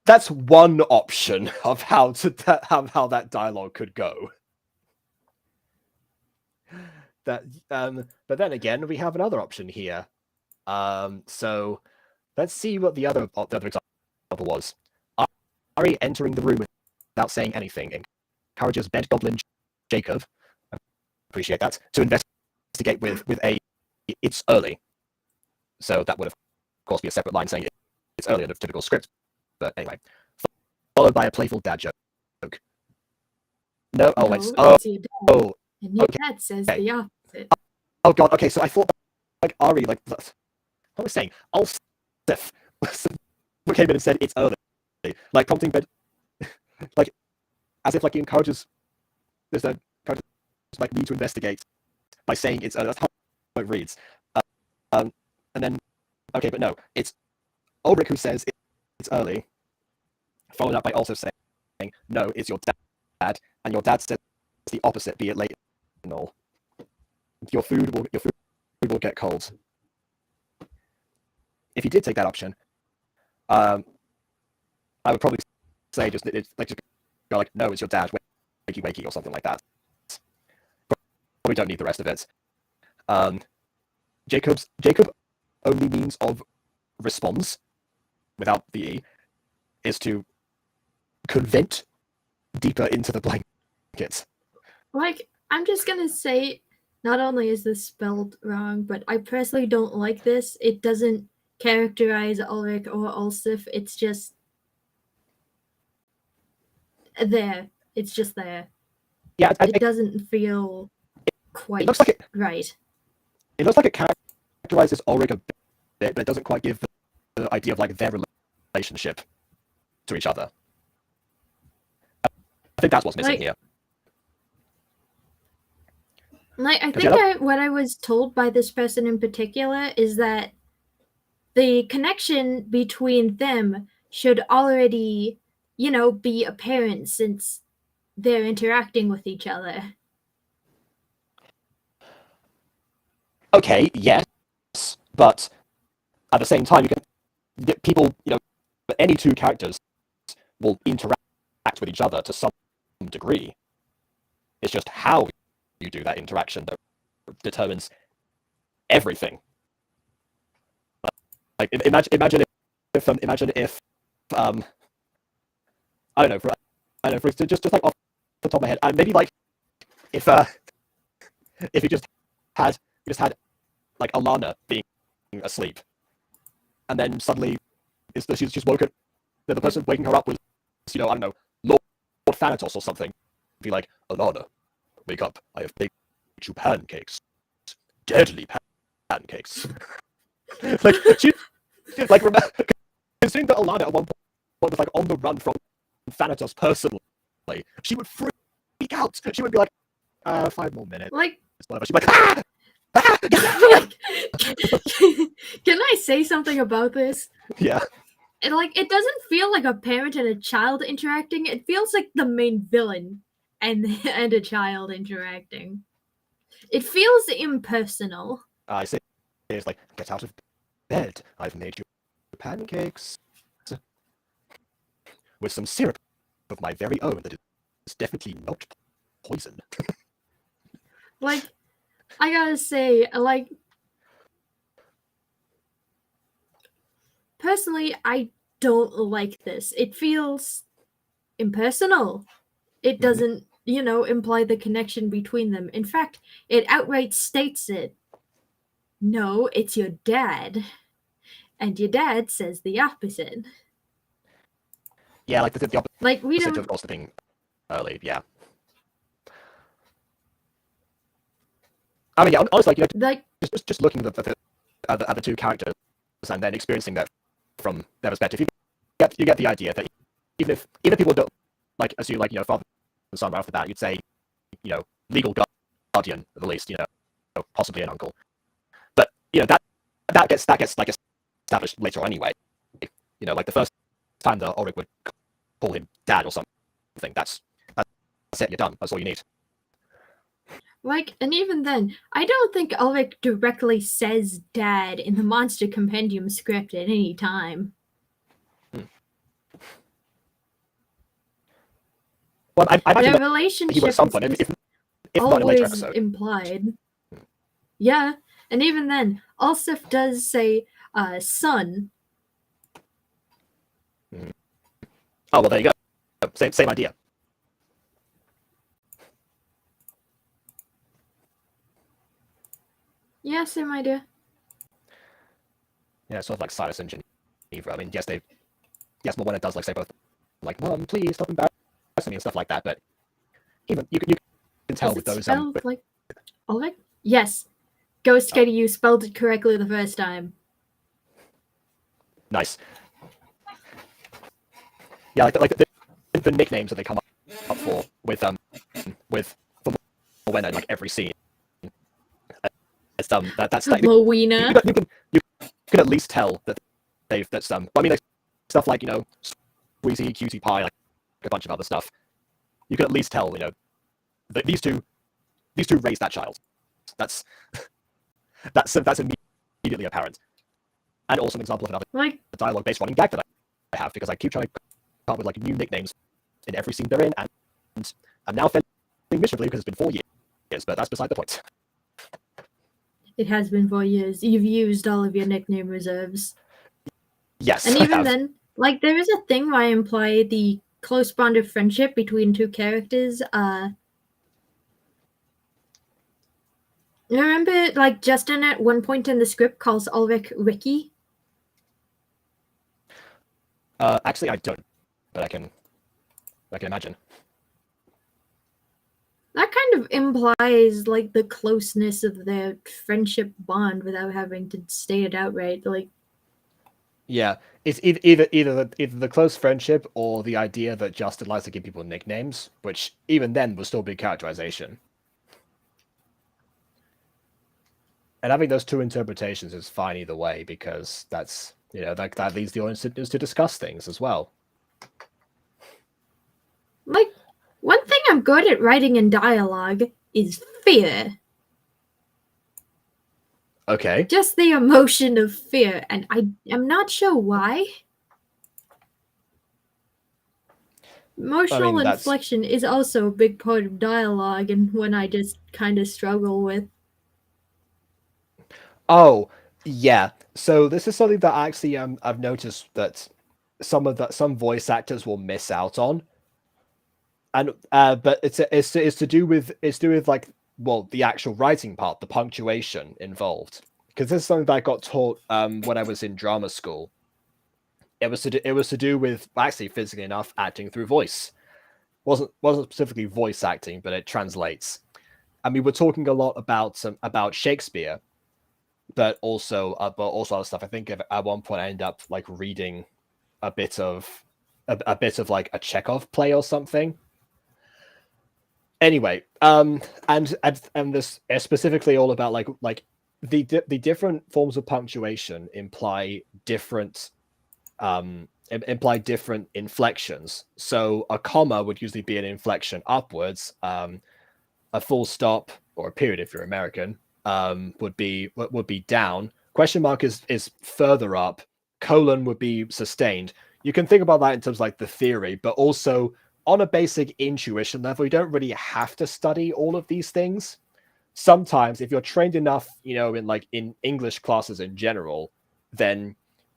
That's one option of how that dialogue could go. But then again, we have another option here. So let's see what the other example was. Ari entering the room without saying anything encourages bed goblin Jacob, I appreciate that, to investigate with a "it's early." So that would of course be a separate line saying it's early in a typical script. But anyway, followed by a playful dad joke. No, oh, it's your dad. Oh, and your dad says the opposite. Oh god, okay, so I thought like Ari, like what was I saying? Ulsif came in and said it's early, like prompting bed, like as if like he encourages like me to investigate by saying it's early. That's how it reads. And then okay, but no, it's Ulrich who says it's early, followed up by also saying, no, it's your dad, and your dad says the opposite, be it late and all. Your food will get cold. If you did take that option, I would probably say just go like, no, it's your dad, wakey, or something like that. Probably don't need the rest of it. Jacob only means of response without the E is to convent deeper into the blanket. Like, I'm just gonna say, not only is this spelled wrong, but I personally don't like this. It doesn't characterize Ulrich or Ulsif. It's just there. It's just there. Yeah, it doesn't feel quite it looks like right. It looks like it characterizes Ulrich a bit, but it doesn't quite give the idea of like their relationship to each other. I think that's what's missing here. Like, I 'Cause, think yeah, what I was told by this person in particular is that the connection between them should already, be apparent since they're interacting with each other. okay, yes, but at the same time, you can people, any two characters will interact with each other to some degree. It's just how you do that interaction that determines everything. Like imagine if I don't know, just like off the top of my head, maybe like if if you just had like Alana being asleep, and then suddenly she's woken. The person waking her up was, I don't know, Lord Thanatos or something. Be like, Alana, wake up! I have baked you pancakes, deadly pancakes. Like she, like remember, considering that Alana at one point was like on the run from Thanatos personally, she would freak out. She would be like, 5 more minutes, Like, whatever. She'd be like, ah! like, can I say something about this? Yeah. And it doesn't feel like a parent and a child interacting. It feels like the main villain and a child interacting. It feels impersonal. I say it's like, get out of bed. I've made you pancakes with some syrup of my very own that is definitely not poison. Like, I gotta say, personally, I don't like this. It feels impersonal. It doesn't, imply the connection between them. In fact, it outright states it. No, it's your dad. And your dad says the opposite. Yeah, like the opposite Like, we don't. of gossiping early, yeah. I mean, yeah, honestly, Like, just looking at the two characters and then experiencing that from their perspective, you get the idea that even if people don't assume father and son right off the bat, you'd say legal guardian at the least, possibly an uncle, but that gets established later on anyway. Like the first time that Ulrich would call him dad or something, that's it, you're done. That's all you need. and even then, I don't think Ulrich directly says dad in the Monster Compendium script at any time. Well, I imagine Their that relationship he would at some point, if not in a later always episode. implied. Yeah, and even then, Ulsif does say son. Oh, well, there you go. Same idea. Yeah, same idea. Yeah, sort of like Cyrus and Geneva. I mean, yes, Morwenna does say both, Mom, please stop embarrassing me and stuff like that. But even you can tell with those. Spelled like Ulrich? Yes, Ghost Kitty, you spelled it correctly the first time. Nice. Yeah, the nicknames that they come up for with Morwenna in every scene. It's that's like Rowena. You can at least tell that that's I mean, stuff like Squeezy, Cutie Pie, a bunch of other stuff. You can at least tell that these two raised that child. That's immediately apparent, and also an example of another dialogue based running gag that I have, because I keep trying to come up with new nicknames in every scene they're in, and I'm now failing miserably because it's been 4 years, but that's beside the point. It has been 4 years. You've used all of your nickname reserves. Yes, and even then, there is a thing where I imply the close bond of friendship between two characters. Remember, Justin at one point in the script calls Ulrich Ricky? Actually, I don't, but I can imagine. That kind of implies the closeness of their friendship bond without having to state it outright. Yeah, it's either the close friendship or the idea that Justin likes to give people nicknames, which even then will still be characterization. And having those two interpretations is fine either way, because that's, that leads the audience to discuss things as well. Like, one thing I'm good at writing in dialogue is fear. Okay. Just the emotion of fear, and I'm not sure why. Emotional inflection is also a big part of dialogue, and one I just kind of struggle with. Oh, yeah. So this is something that actually I've noticed that some voice actors will miss out on. And but it's to do with like, well, the actual writing part, the punctuation involved. Because this is something that I got taught when I was in drama school. It was to do with, actually, physically enough, acting through voice. Wasn't specifically voice acting, but it translates. And we were talking a lot about Shakespeare, but also other stuff. I think at one point I ended up like reading a bit of like a Chekhov play or something. Anyway, and this is specifically all about like the different forms of punctuation imply different inflections. So a comma would usually be an inflection upwards. A full stop, or a period if you're American, would be down. Question mark is further up. Colon would be sustained. You can think about that in terms of like the theory, but also on a basic intuition level, you don't really have to study all of these things. Sometimes, if you're trained enough, in English classes in general, then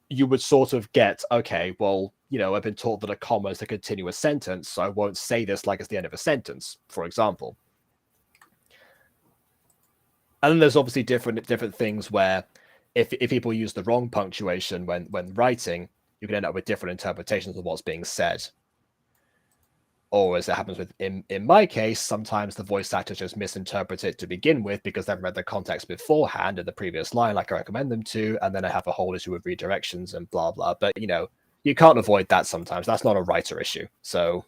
you would sort of get, okay, well, I've been taught that a comma is a continuous sentence, so I won't say this like it's the end of a sentence, for example. And then there's obviously different things where if people use the wrong punctuation when writing, you can end up with different interpretations of what's being said. Or as it happens with in my case, sometimes the voice actors just misinterpret it to begin with because they've read the context beforehand in the previous line, like I recommend them to, and then I have a whole issue with redirections and blah blah. But you can't avoid that sometimes. That's not a writer issue, so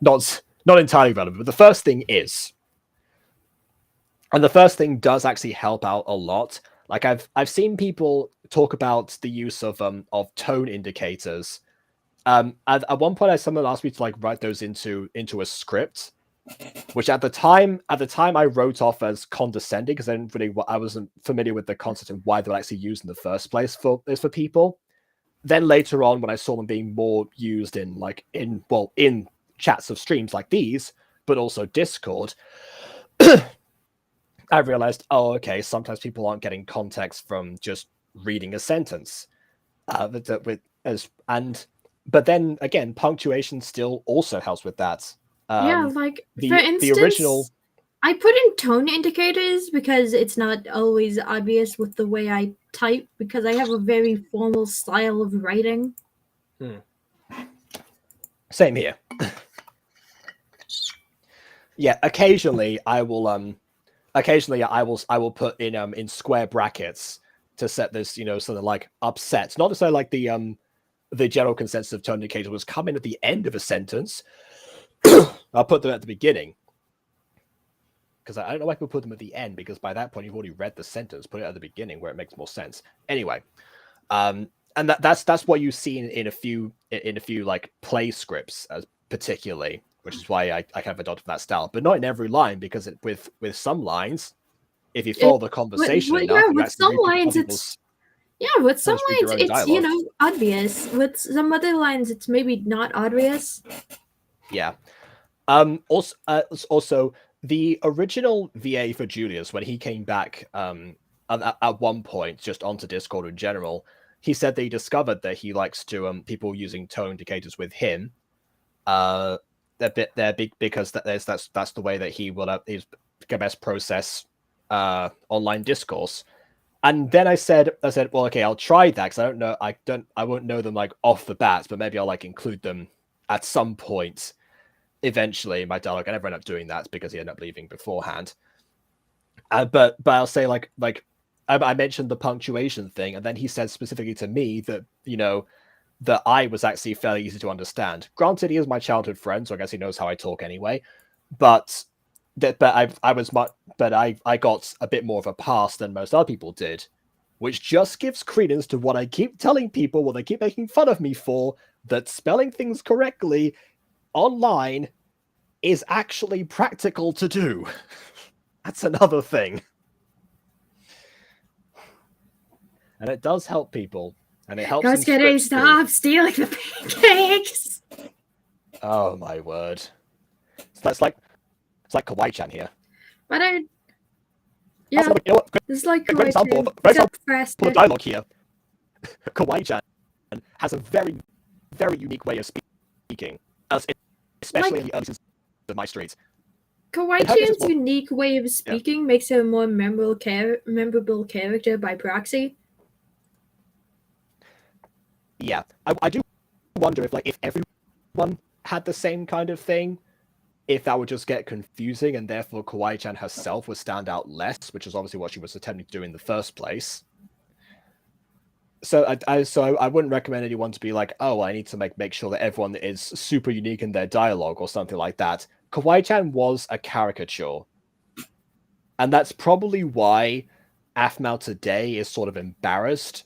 not entirely relevant. But the first thing is, and the first thing does actually help out a lot. Like I've seen people talk about the use of tone indicators. At one point, someone asked me to like write those into a script, which at the time I wrote off as condescending because I wasn't familiar with the concept and why they were actually used in the first place for people. Then later on, when I saw them being more used in chats of streams like these, but also Discord, I realized, oh, okay, sometimes people aren't getting context from just reading a sentence. But then again, punctuation still also helps with that. Yeah, like for instance, the original, I put in tone indicators because it's not always obvious with the way I type because I have a very formal style of writing. Same here. Yeah, occasionally I will put in square brackets to set this, something like upset. Not necessarily like the general consensus of tone indicator was come in at the end of a sentence. I'll put them at the beginning. Because I don't know why people put them at the end, because by that point you've already read the sentence. Put it at the beginning where it makes more sense. Anyway, and that's what you see in a few like play scripts particularly, which is why I kind of adopted that style, but not in every line, because with some lines, if you follow the conversation enough, with some lines it's obvious. With some other lines, it's maybe not obvious. Yeah. Also, the original VA for Julius, when he came back at one point, just onto Discord in general, he said that he discovered that he likes to people using tone indicators with him. They're big because that's the way that he will best process online discourse. And then I said, well, okay, I'll try that because I won't know them like off the bat, but maybe I'll like include them at some point eventually in my dialogue. I never end up doing that because he ended up leaving beforehand. But I'll say like I mentioned the punctuation thing, and then he said specifically to me that that I was actually fairly easy to understand. Granted, he is my childhood friend, so I guess he knows how I talk anyway. But but I got a bit more of a pass than most other people did, which just gives credence to what I keep telling people, what they keep making fun of me for, that spelling things correctly online is actually practical to do. That's another thing. And it does help people. And it helps Let's in get scripts too. stop stealing the pancakes. Oh my word. It's like Kawaii-chan here. But I, yeah, Also, you know what? it's like Great example, Kawaii, great except for faster. the dialogue here. Kawaii-chan has a very, very unique way of speaking, especially in the early seasons of My Street. Kawaii-chan's unique way of speaking makes her a more memorable character by proxy. Yeah, I do wonder if everyone had the same kind of thing, if that would just get confusing, and therefore Kawaii-chan herself would stand out less, which is obviously what she was attempting to do in the first place. So I wouldn't recommend anyone to be like, oh, I need to make sure that everyone is super unique in their dialogue or something like that. Kawaii-chan was a caricature. And that's probably why Aphmau today is sort of embarrassed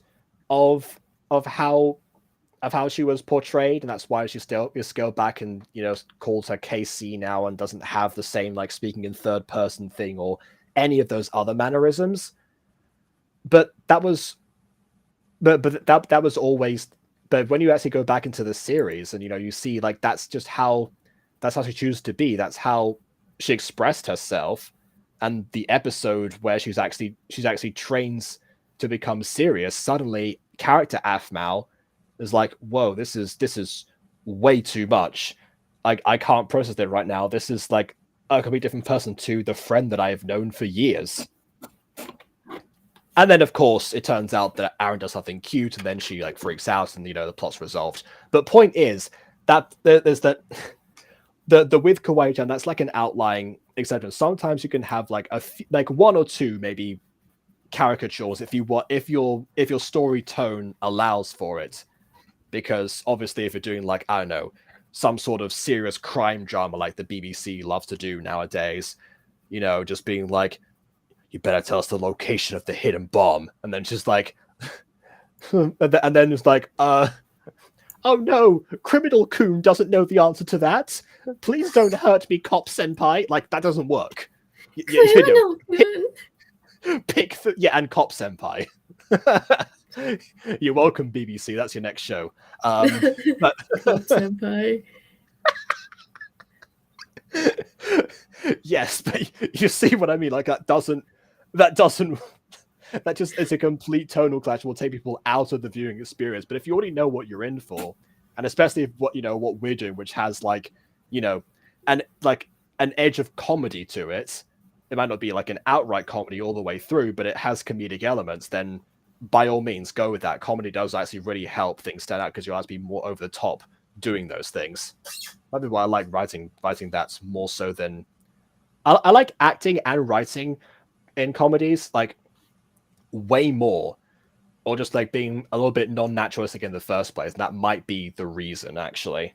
of how she was portrayed, and that's why she still is scaled back and, you know, calls her KC now and doesn't have the same like speaking in third person thing or any of those other mannerisms. But that was that was always. But when you actually go back into the series and, you know, you see like that's how she chooses to be. That's how she expressed herself. And the episode where she's actually trains to become serious, suddenly character Aphmau is like, whoa, this is way too much. I can't process it right now. This is like a completely different person to the friend that I have known for years. And then, of course, it turns out that Aaron does something cute, and then she like freaks out, and, you know, the plot's resolved. But point is that there's that the with Kawaii-chan, that's like an outlying exception. Sometimes you can have like like one or two maybe caricatures if your story tone allows for it. Because obviously, if you're doing like, I don't know, some sort of serious crime drama like the BBC loves to do nowadays, you know, just being like, you better tell us the location of the hidden bomb, and then just like, and then it's like, oh no, Criminal Coon doesn't know the answer to that. Please don't hurt me, Cop Senpai. Like, that doesn't work. Criminal Coon. Pick and Cop Senpai. You're welcome, BBC. That's your next show. But Senpai. Yes, but you see what I mean? Like that just is a complete tonal clash. Will take people out of the viewing experience. But if you already know what you're in for, and especially if what we're doing, which has like, you know, an edge of comedy to it, it might not be like an outright comedy all the way through, but it has comedic elements, then by all means go with that. Comedy does actually really help things stand out because you have to be more over the top doing those things. That'd be why I like writing that more so than I like acting and writing in comedies like way more, or just like being a little bit non-naturalistic in the first place. And that might be the reason, actually.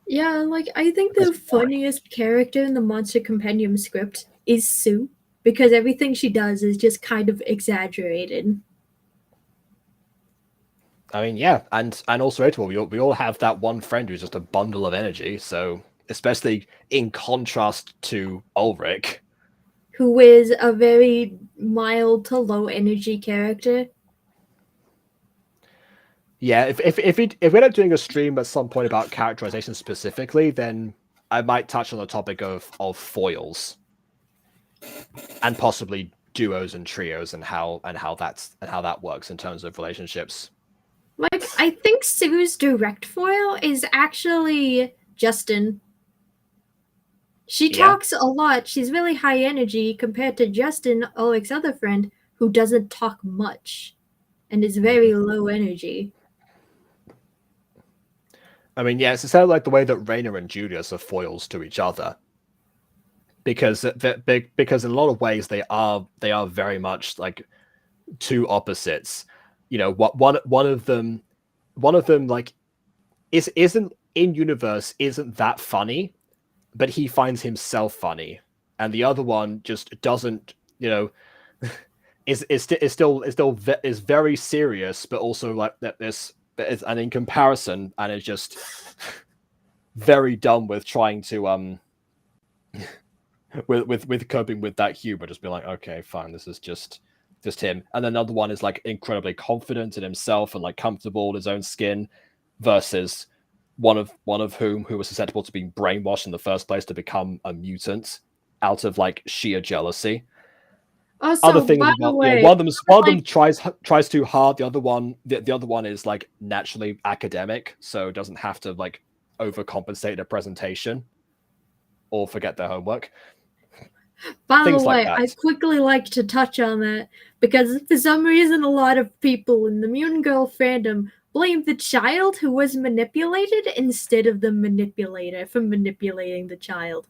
Yeah, like I think the funniest character in the Monster Compendium script is Sue, because everything she does is just kind of exaggerated. I mean, yeah, and also relatable. We all have that one friend who's just a bundle of energy. So, especially in contrast to Ulrich, who is a very mild to low energy character. Yeah, if we're not doing a stream at some point about characterization specifically, then I might touch on the topic of foils and possibly duos and trios and how that works in terms of relationships. Like, I think Sue's direct foil is actually Justin. She talks a lot. She's really high energy compared to Justin, Ulrich's other friend, who doesn't talk much and is very low energy. I mean, yeah, it's sort of like the way that Reina and Julius are foils to each other, because in a lot of ways they are very much like two opposites. You know, one of them like isn't in universe isn't that funny, but he finds himself funny, and the other one just doesn't, is very serious, but also like that this, and in comparison, and it's just very dumb with trying to with coping with that humor, just be like, okay, fine, this is just him. And another one is like incredibly confident in himself and like comfortable in his own skin, versus one of who was susceptible to being brainwashed in the first place to become a mutant out of like sheer jealousy. Also, Other things by about, the way, one of them tries too hard. The other one is like naturally academic, so doesn't have to like overcompensate their presentation or forget their homework. by the Things like way, that. I quickly like to touch on that because for some reason, a lot of people in the Mutant Girl fandom blame the child who was manipulated instead of the manipulator for manipulating the child.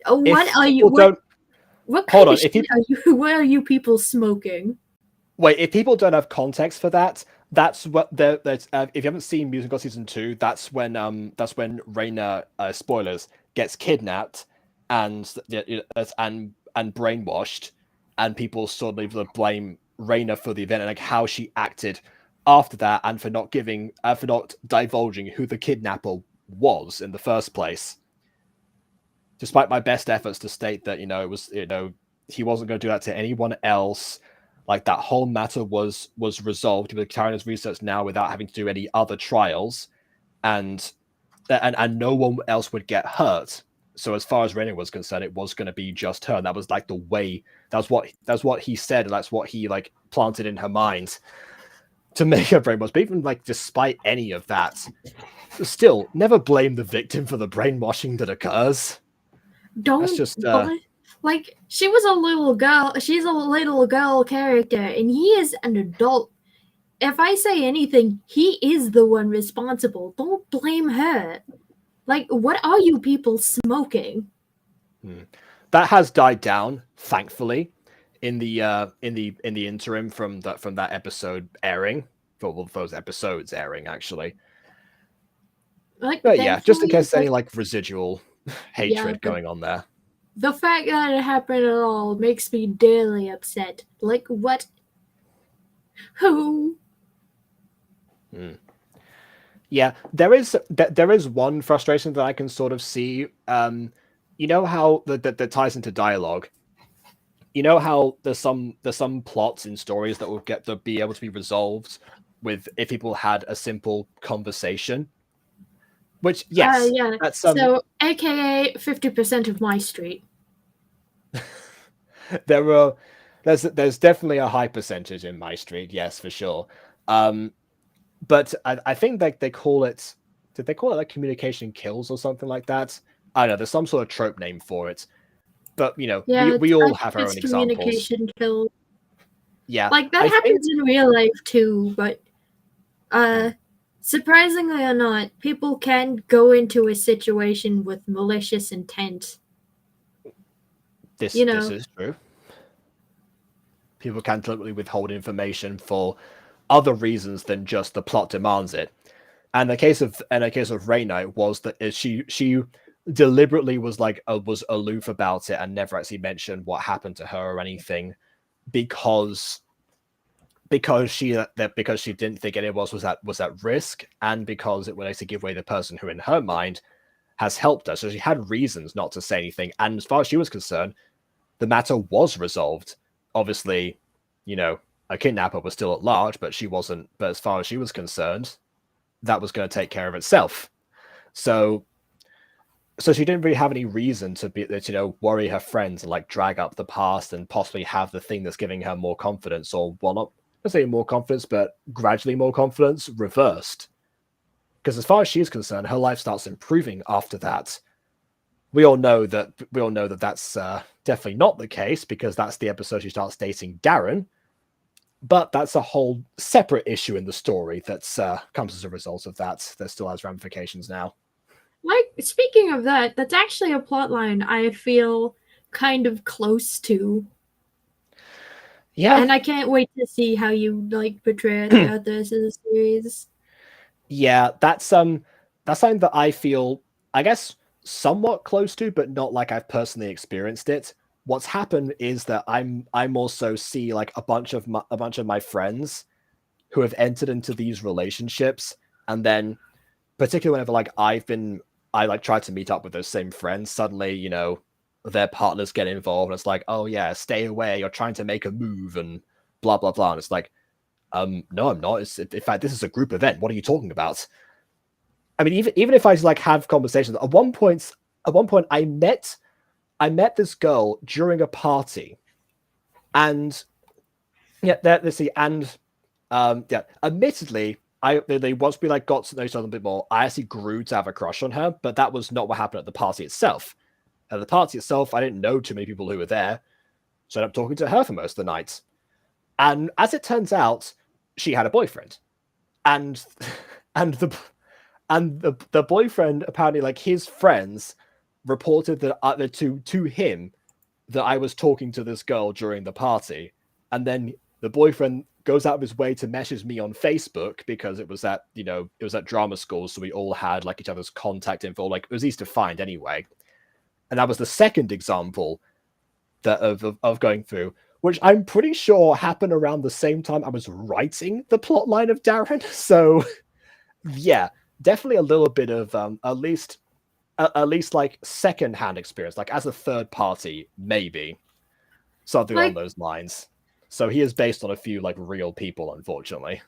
What If are you? people don't What hold kind on, of shit are you? What are you people smoking? wait, if people don't have context for that, that's what if you haven't seen Mutant Girl season 2, that's when Reina, spoilers, gets kidnapped and brainwashed, and people sort of blame Reina for the event and like how she acted after that, and for not divulging who the kidnapper was in the first place. Despite my best efforts to state that, it was, he wasn't going to do that to anyone else. Like, that whole matter was resolved. He was carrying his research now without having to do any other trials, and no one else would get hurt. So as far as Reina was concerned, it was going to be just her. And that was like the way. That's what he said, and that's what he like planted in her mind to make her brainwashed. But even like, despite any of that, still never blame the victim for the brainwashing that occurs. Don't That's just like, she was a little girl. She's a little girl character, and he is an adult. If I say anything, he is the one responsible. Don't blame her. Like, what are you people smoking? That has died down, thankfully, in the interim from that episode airing, for those episodes airing actually. Like, But yeah, just in thankfully, case any like residual hatred going on there. the fact that it happened at all makes me daily upset. Like, what? Who? Yeah, there is one frustration that I can sort of see. You know how that ties into dialogue. You know how there's some plots in stories that will be able to be resolved with if people had a simple conversation. Which, yes, Yeah. that's So, AKA 50% of my street. there's definitely a high percentage in my street, yes, for sure. But I think that they call it. Did they call it like communication kills or something like that? I don't know. There's some sort of trope name for it. But we all have our own examples. Communication kills. Yeah, Like, that happens in real life too, but surprisingly or not, people can go into a situation with malicious intent. This is true. People can deliberately withhold information for other reasons than just the plot demands it. And the case of Reina was that she deliberately was aloof about it and never actually mentioned what happened to her or anything, because she didn't think anyone else was at risk, and because it would actually give away the person who in her mind has helped her. So she had reasons not to say anything, and as far as she was concerned, the matter was resolved. Obviously, a kidnapper was still at large, but she wasn't. But as far as she was concerned, that was going to take care of itself. So she didn't really have any reason to worry her friends and like drag up the past and possibly have the thing that's giving her more confidence, or not say more confidence, but gradually more confidence, reversed. Because as far as she's concerned, her life starts improving after that. We all know that that's definitely not the case, because that's the episode she starts dating Darren. But that's a whole separate issue in the story that comes as a result of that. That still has ramifications now. Like, speaking of that, that's actually a plotline I feel kind of close to. Yeah. And I can't wait to see how you like portray it throughout the rest of the series. Yeah, that's something that I feel, I guess, somewhat close to, but not like I've personally experienced it. what's happened is that I'm also see like a bunch of my friends who have entered into these relationships, and then particularly whenever like I like tried to meet up with those same friends, suddenly, you know, their partners get involved, and it's like, oh yeah, stay away, you're trying to make a move and blah blah blah. And it's like, no, I'm not. In fact, this is a group event. What are you talking about? I mean, even if I like have conversations, at one point I met this girl during a party, and yeah, let's see, and yeah, admittedly, they once we like got to know each other a bit more, I actually grew to have a crush on her, but that was not what happened at the party itself. At the party itself, I didn't know too many people who were there, so I ended up talking to her for most of the night. And as it turns out, she had a boyfriend, and and the boyfriend, apparently, like his friends reported that to him that I was talking to this girl during the party, and then the boyfriend goes out of his way to message me on Facebook because it was at drama school, so we all had like each other's contact info, like it was easy to find anyway. And that was the second example that of going through, which I'm pretty sure happened around the same time I was writing the plot line of Darren. So yeah, definitely a little bit of at least like second-hand experience, like as a third party, maybe something along those lines. So he is based on a few like real people, unfortunately.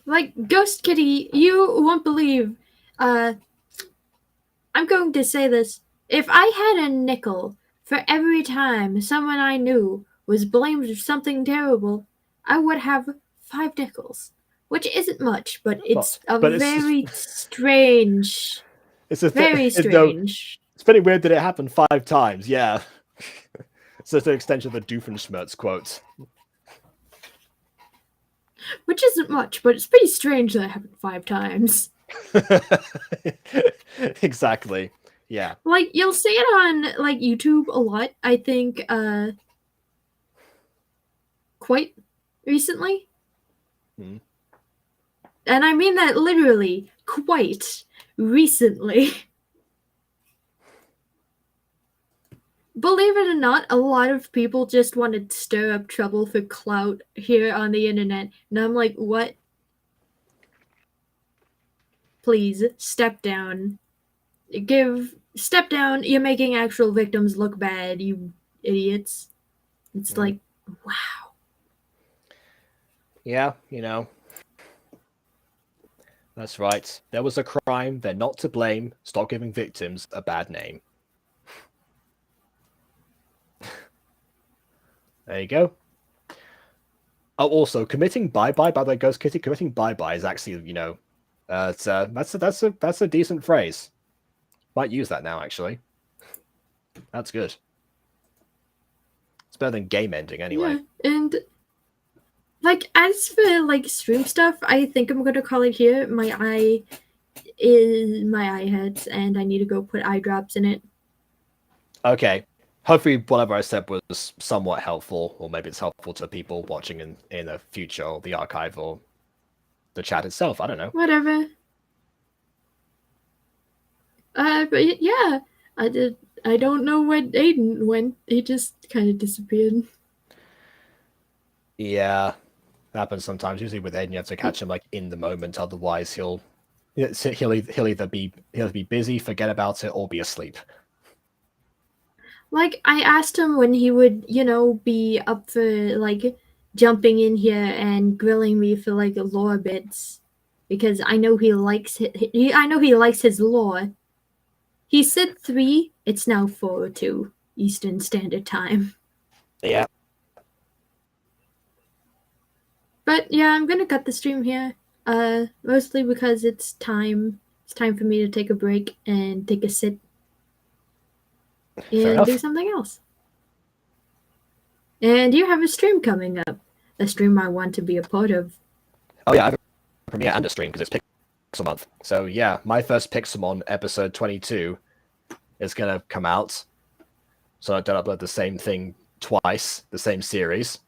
Like Ghost Kitty, you won't believe. I'm going to say this. If I had a nickel for every time someone I knew was blamed for something terrible, I would have 5 nickels, which isn't much, but it's very strange. Very strange. It's pretty weird that it happened 5 times. Yeah. So it's an extension of the Doofenshmirtz quote. Which isn't much, but it's pretty strange that it happened 5 times. Exactly. Yeah. Like, you'll see it on, like, YouTube a lot, I think, quite recently. Hmm. And I mean that literally, quite recently. Believe it or not, a lot of people just want to stir up trouble for clout here on the internet. And I'm like, what? Please, step down. Step down. You're making actual victims look bad, you idiots. It's like, wow. Yeah, you know. That's right. There was a crime. They're not to blame. Stop giving victims a bad name. There you go. Oh, also, committing bye-bye, by the way, Ghost Kitty, committing bye-bye is actually, you know, that's a decent phrase. Might use that now, actually. That's good. It's better than game ending, anyway. Yeah, and like as for like stream stuff, I think I'm gonna call it here. My eye hurts, and I need to go put eye drops in it. Okay. Hopefully, whatever I said was somewhat helpful, or maybe it's helpful to people watching in the future, or the archive, or the chat itself. I don't know. Whatever. But yeah, I don't know when Aiden went. He just kind of disappeared. Yeah, happens sometimes. Usually with Aiden, you have to catch him like in the moment. Otherwise, he'll either be busy, forget about it, or be asleep. Like, I asked him when he would, you know, be up for, like, jumping in here and grilling me for, like, lore bits. Because I know he likes his lore. He said 3, it's now 4:02 Eastern Standard Time. Yeah. But, yeah, I'm gonna cut the stream here. Mostly because it's time for me to take a break and take a sit. And do something else. And you have a stream coming up. A stream I want to be a part of. Oh yeah, I have a premiere and a stream because it's Pixel Month. So yeah, my first Pixelmon episode 22 is going to come out. So I don't upload the same thing twice, the same series.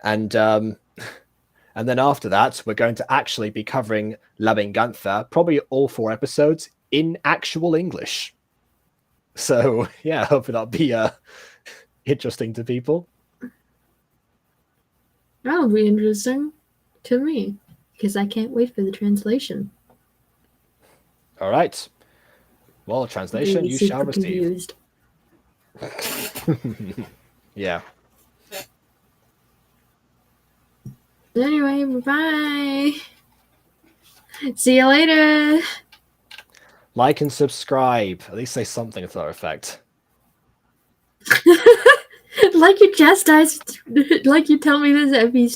And then after that, we're going to actually be covering La Venganza, probably all 4 episodes, in actual English. So yeah, I hope that'll be interesting to people. That'll be interesting to me because I can't wait for the translation. All right. Well, translation Be you shall super receive. confused. Yeah. Anyway, bye. See you later. Like and subscribe. At least say something to that effect. Like you chastise, like you tell me this every